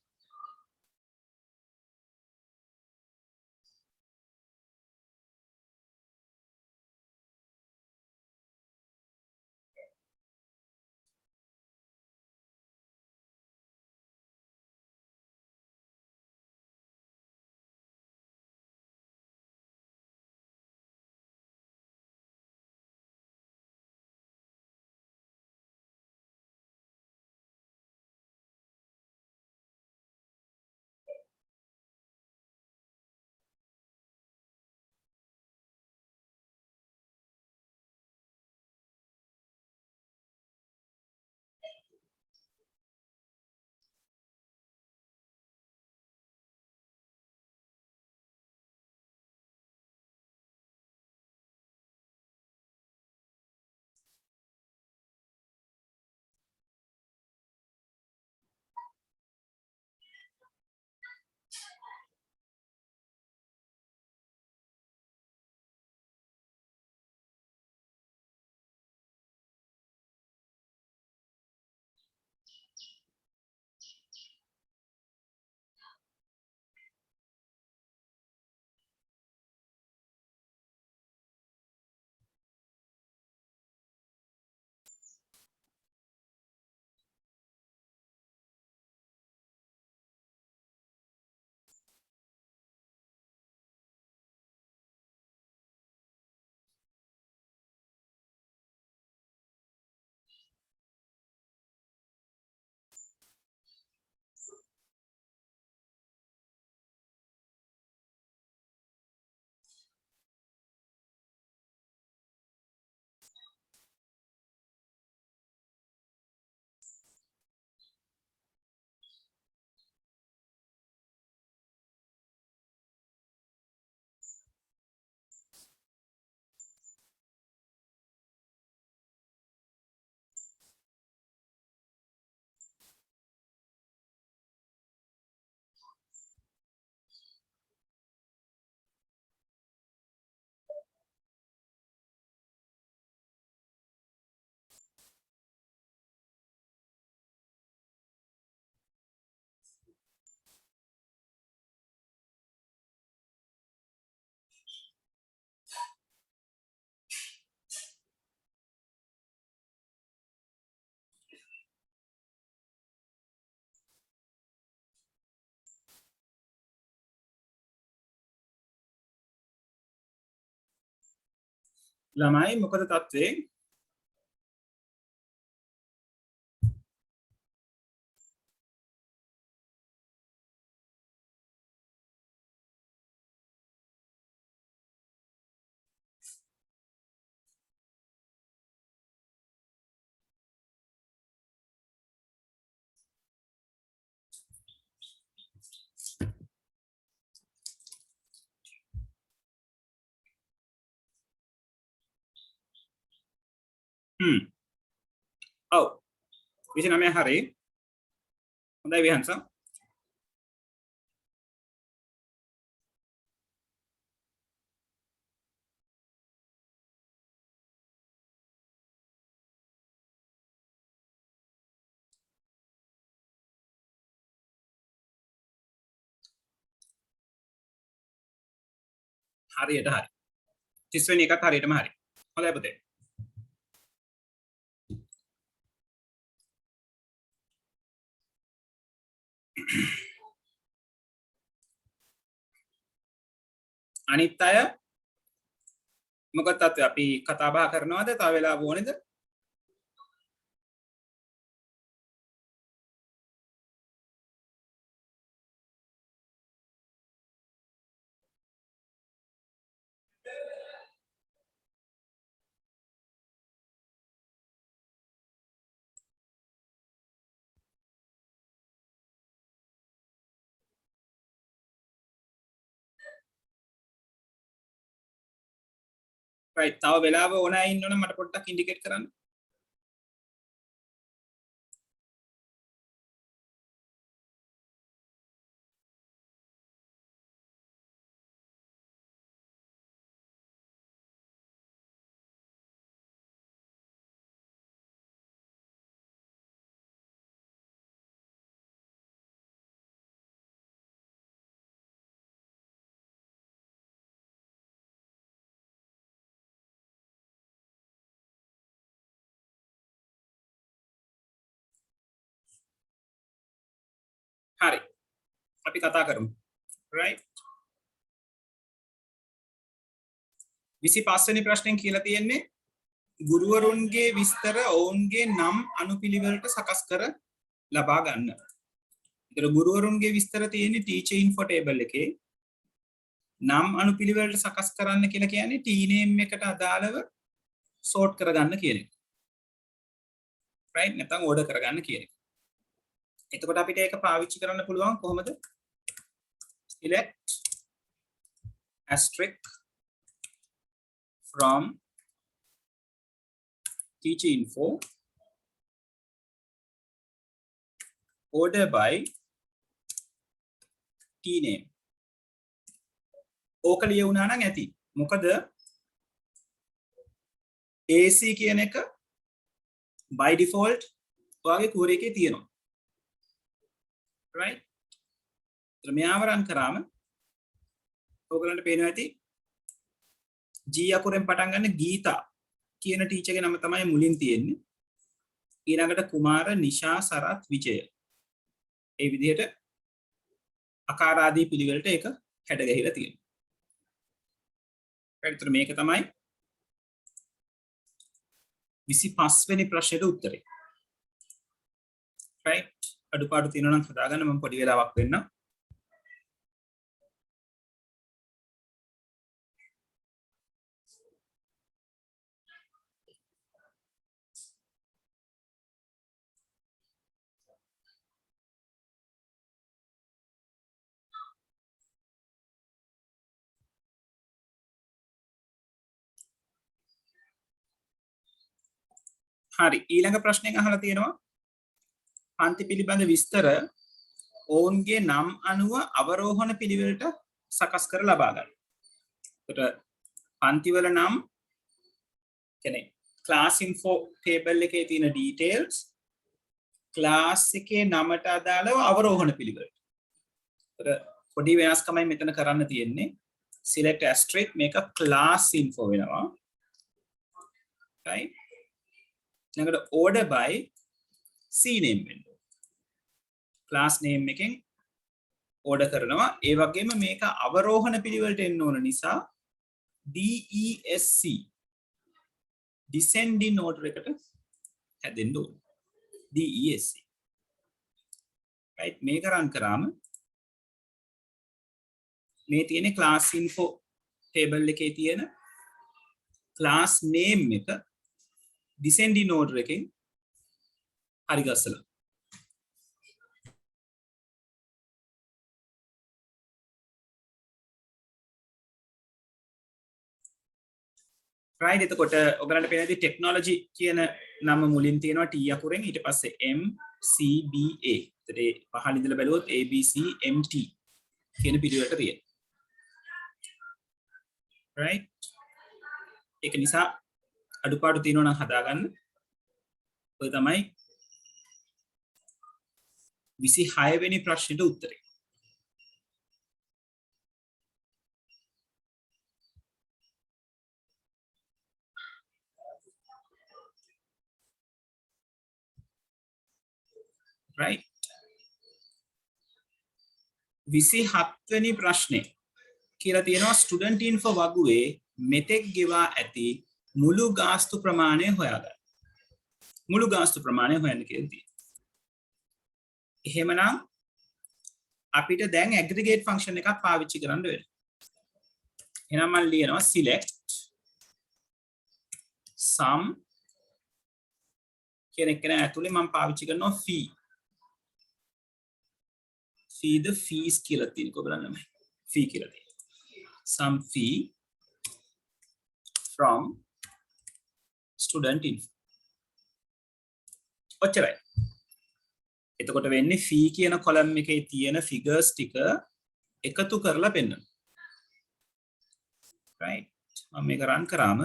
ළමයි මොකද තත්ත්වේ? ඔව් 29 හරි හොඳයි විහංස හරියට හරි 30 වෙනි එකත් හරියටම හරි හොඳයි පුතේ අනිත් අය මොකද තත්ත්වය අපි කතා බහ කරනවද තව වෙලාව ඕනේද right තව වෙලාව ඕන අය ඉන්නවනම් මට පොඩ්ඩක් ඉන්ඩිකේට් කරන්න හරි අපි කතා කරමු right 25 වෙනි ප්‍රශ්නෙන් කියලා තියෙන්නේ ගුරුවරුන්ගේ විස්තර ඔවුන්ගේ නම් අනුපිළිවෙලට සකස් කර ලබා ගන්න. ඒතර ගුරුවරුන්ගේ විස්තර තියෙන්නේ teacher info table එකේ. නම් අනුපිළිවෙලට සකස් කරන්න කියලා කියන්නේ t name එකට අදාළව sort කරගන්න කියන එක. right නැත්නම් order කරගන්න කියන එක. එතකොට අපිට ඒක පාවිච්චි කරන්න පුළුවන් කොහොමද? select asterisk from teacher info order by t name ඕක ලියුණා නම් ඇති මොකද AC කියන එක by default ඔයාගේ core එකේ තියෙනවා right එතන මෙයාව run කරාම ඔයගලන්ට පේනවා ඇති G අකුරෙන් පටන් ගන්න ගීතා කියන ටීචර් ගේ නම තමයි මුලින් තියෙන්නේ ඊළඟට කුමාර නිෂා සරත් විජය ඒ විදිහට අකාරාදී පිළිවෙලට ඒක හැඩ ගැහිලා තියෙනවා ඊට මේක තමයි 25 වෙනි ප්‍රශ්නෙට උත්තරේ right අඩුපාඩු තියෙනවා නම් හදාගන්න මම පොඩි වෙලාවක් වෙන්න හරි ඊළඟ ප්‍රශ්නයක් අහලා තියෙනවා පන්ති පිළිබඳ විස්තර ඔවුන්ගේ නම් අනුව අවරෝහණ පිළිවෙලට සකස් කර ලබා ගන්න. ඒකට පන්ති වල නම් කියන්නේ class info table එකේ තියෙන details class එකේ නමට අදාළව අවරෝහණ පිළිවෙලට. ඒකට පොඩි වෙනස්කමයි මෙතන කරන්න තියෙන්නේ. select asterisk මේක class info වෙනවා. right ඊළඟට order by C name වෙන්න. class name එකෙන් order කරනවා. ඒ වගේම මේක අවරෝහණ පිළිවෙලට එන්න ඕන නිසා DESC descending order එකට හැදෙන්න ඕන. DESC. right මේක run කරාම මේ තියෙන class info table එකේ තියෙන class name එක descending order එකෙන් හරි ගස්සලා right එතකොට ඔයගලන්ට පේනදී ටෙක්නොලොජි කියන නම මුලින් තියෙනවා T අකුරෙන් ඊට පස්සේ M C B A එතකොට ඒ පහළ ඉඳලා බැලුවොත් A B C M T කියන පිළිවෙලට තියෙනවා right ඒක නිසා අඩුපාඩු තියෙනවා නම් හදාගන්න ඔය තමයි 26 වෙනි ප්‍රශ්නෙට උත්තරේ right 27 වෙනි ප්‍රශ්නේ කියලා තියෙනවා student info වගුවේ මෙතෙක් ගෙවා ඇති මුළු ගාස්තු ප්‍රමාණය හොයාගන්න. මුළු ගාස්තු ප්‍රමාණය හොයන්න කියලා තියෙනවා. එහෙමනම් අපිට දැන් aggregate function එකක් පාවිච්චි කරන්න වෙනවා. එහෙනම් මම ලියනවා select sum කියන එක ඇතුලේ මම පාවිච්චි කරනවා fee. fee the fees කියලා තියෙනවා බලන්න මේ. fee කියලා තියෙනවා. sum fee from student info. ඔච්චරයි. එතකොට වෙන්නේ fee කියන column එකේ තියෙන figures ටික එකතු කරලා පෙන්නන. right? මම මේක run කරාම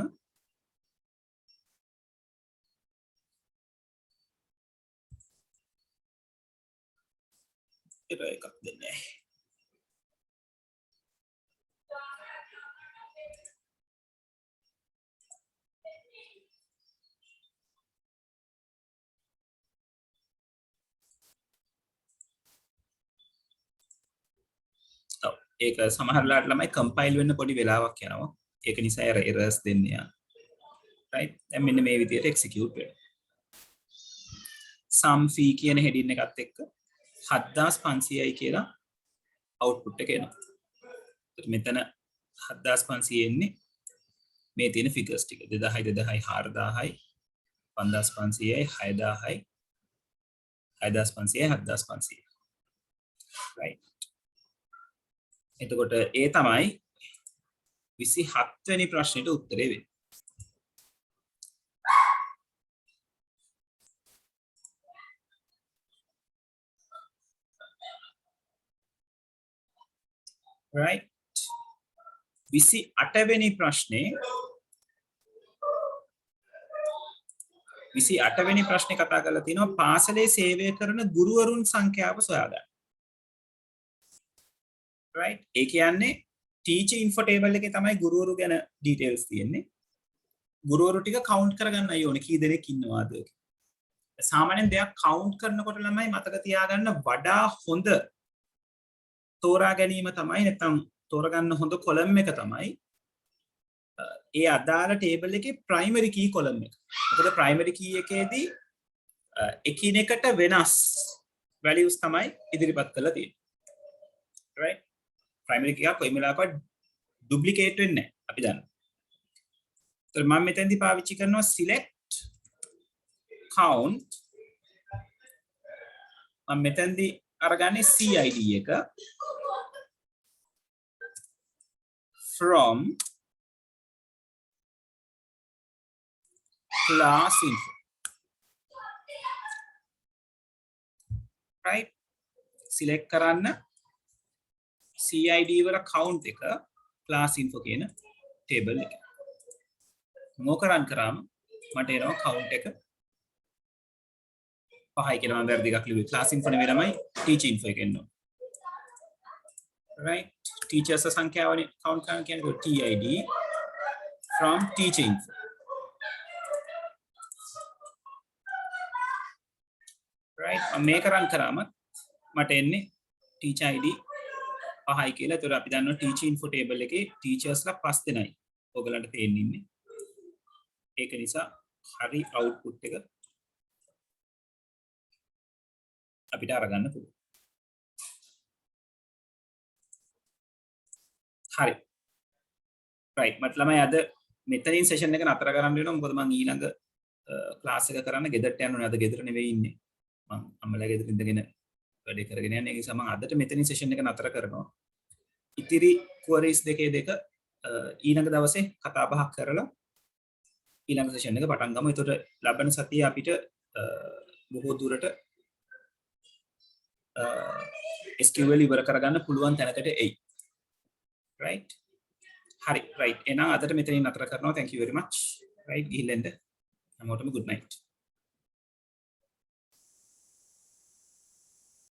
error එකක් දෙන්නේ නැහැ. ඒක සමහරලාට ළමයි කම්පයිල් වෙන්න පොඩි වෙලාවක් යනවා. ඒක නිසා errors දෙන්නේ යා. right? දැන් මෙන්න මේ විදිහට execute වෙනවා. sum fee කියන heading එකත් එක්ක 7500යි කියලා output එක එනවා. මෙතන 7500 එන්නේ මේ තියෙන figures ටික 2000 4000යි 5500යි 6000යි 6500යි 7500යි. right? එතකොට ඒ තමයි 27 වෙනි ප්‍රශ්නෙට උත්තරේ වෙන්නේ. right? 28 වෙනි ප්‍රශ්නේ 28 වෙනි ප්‍රශ්නේ කතා කරලා තිනවා පාසලේ සේවය කරන ගුරුවරුන් සංඛ්‍යාව සොයා ගන්න. right? ඒ කියන්නේ teacher info table එකේ තමයි ගුරුවරු ගැන details තියෙන්නේ. ගුරුවරු ටික count කරගන්නයි ඕනේ කී දෙනෙක් ඉන්නවාද කියලා. සාමාන්‍යයෙන් දෙයක් count කරනකොට ළමයි මතක තියාගන්න වඩා හොඳ තෝරා ගැනීම තමයි නැත්නම් තෝරගන්න හොඳ column එක තමයි ඒ අදාළ table එකේ primary key column එක. මොකද primary key එකේදී එකිනෙකට වෙනස් values තමයි ඉදිරිපත් කරලා තියෙන්නේ. right? primary key එක කොයි වෙලාවකවත් duplicate වෙන්නේ නැහැ. අපි දන්නවා. ඒතර මම මෙතෙන්දී පාවිච්චි කරනවා select count. මම මෙතෙන්දී අරගන්නේ CID එක from class info. right? select කරන්න CID වල count එක class info කියන table එක. මොක run කරාම මට එනවා count එක 5යි කියලා මම වැරදි එකක් ලිව්වේ. class info නෙවෙයි ළමයි teacher info එක එනවා. right? teachers සංඛ්‍යාවනේ count කරන්න කියන්නේ TID from teacher info. right? මේක run කරාම මට එන්නේ teacher ID 5යි කියලා. ඒතර අපි දන්නවා teacher info table එකේ teachers ලා 5 දෙනයි. ඔයගලන්ට පේන්න ඉන්නේ. ඒක නිසා හරි output එක අපිට අරගන්න පුළුවන්. හරි. right. මට ළමයි අද මෙතනින් session එක නතර කරන්න වෙනවා. මොකද මම ඊළඟ class එක කරන්න ගෙදරට යන්න ඕනේ. අද ගෙදර නෙවෙයි ඉන්නේ. මම අම්මලා ගෙදර ඉඳගෙන වැඩේ කරගෙන යන්නේ. ඒ නිසා මම අදට මෙතනින් session එක නතර කරනවා. ඉතිරි queries දෙකේ දෙක ඊළඟ දවසේ කතා බහක් කරලා ඊළඟ session එක පටන් ගමු. එතකොට ලබන සතියේ අපිට බොහෝ දුරට SQL ඉවර කරගන්න පුළුවන් තැනකට එයි. right? හරි. right. එහෙනම් අදට මෙතනින් නතර කරනවා. thank you very much. right. ගිහින් එන්න. හැමෝටම good night.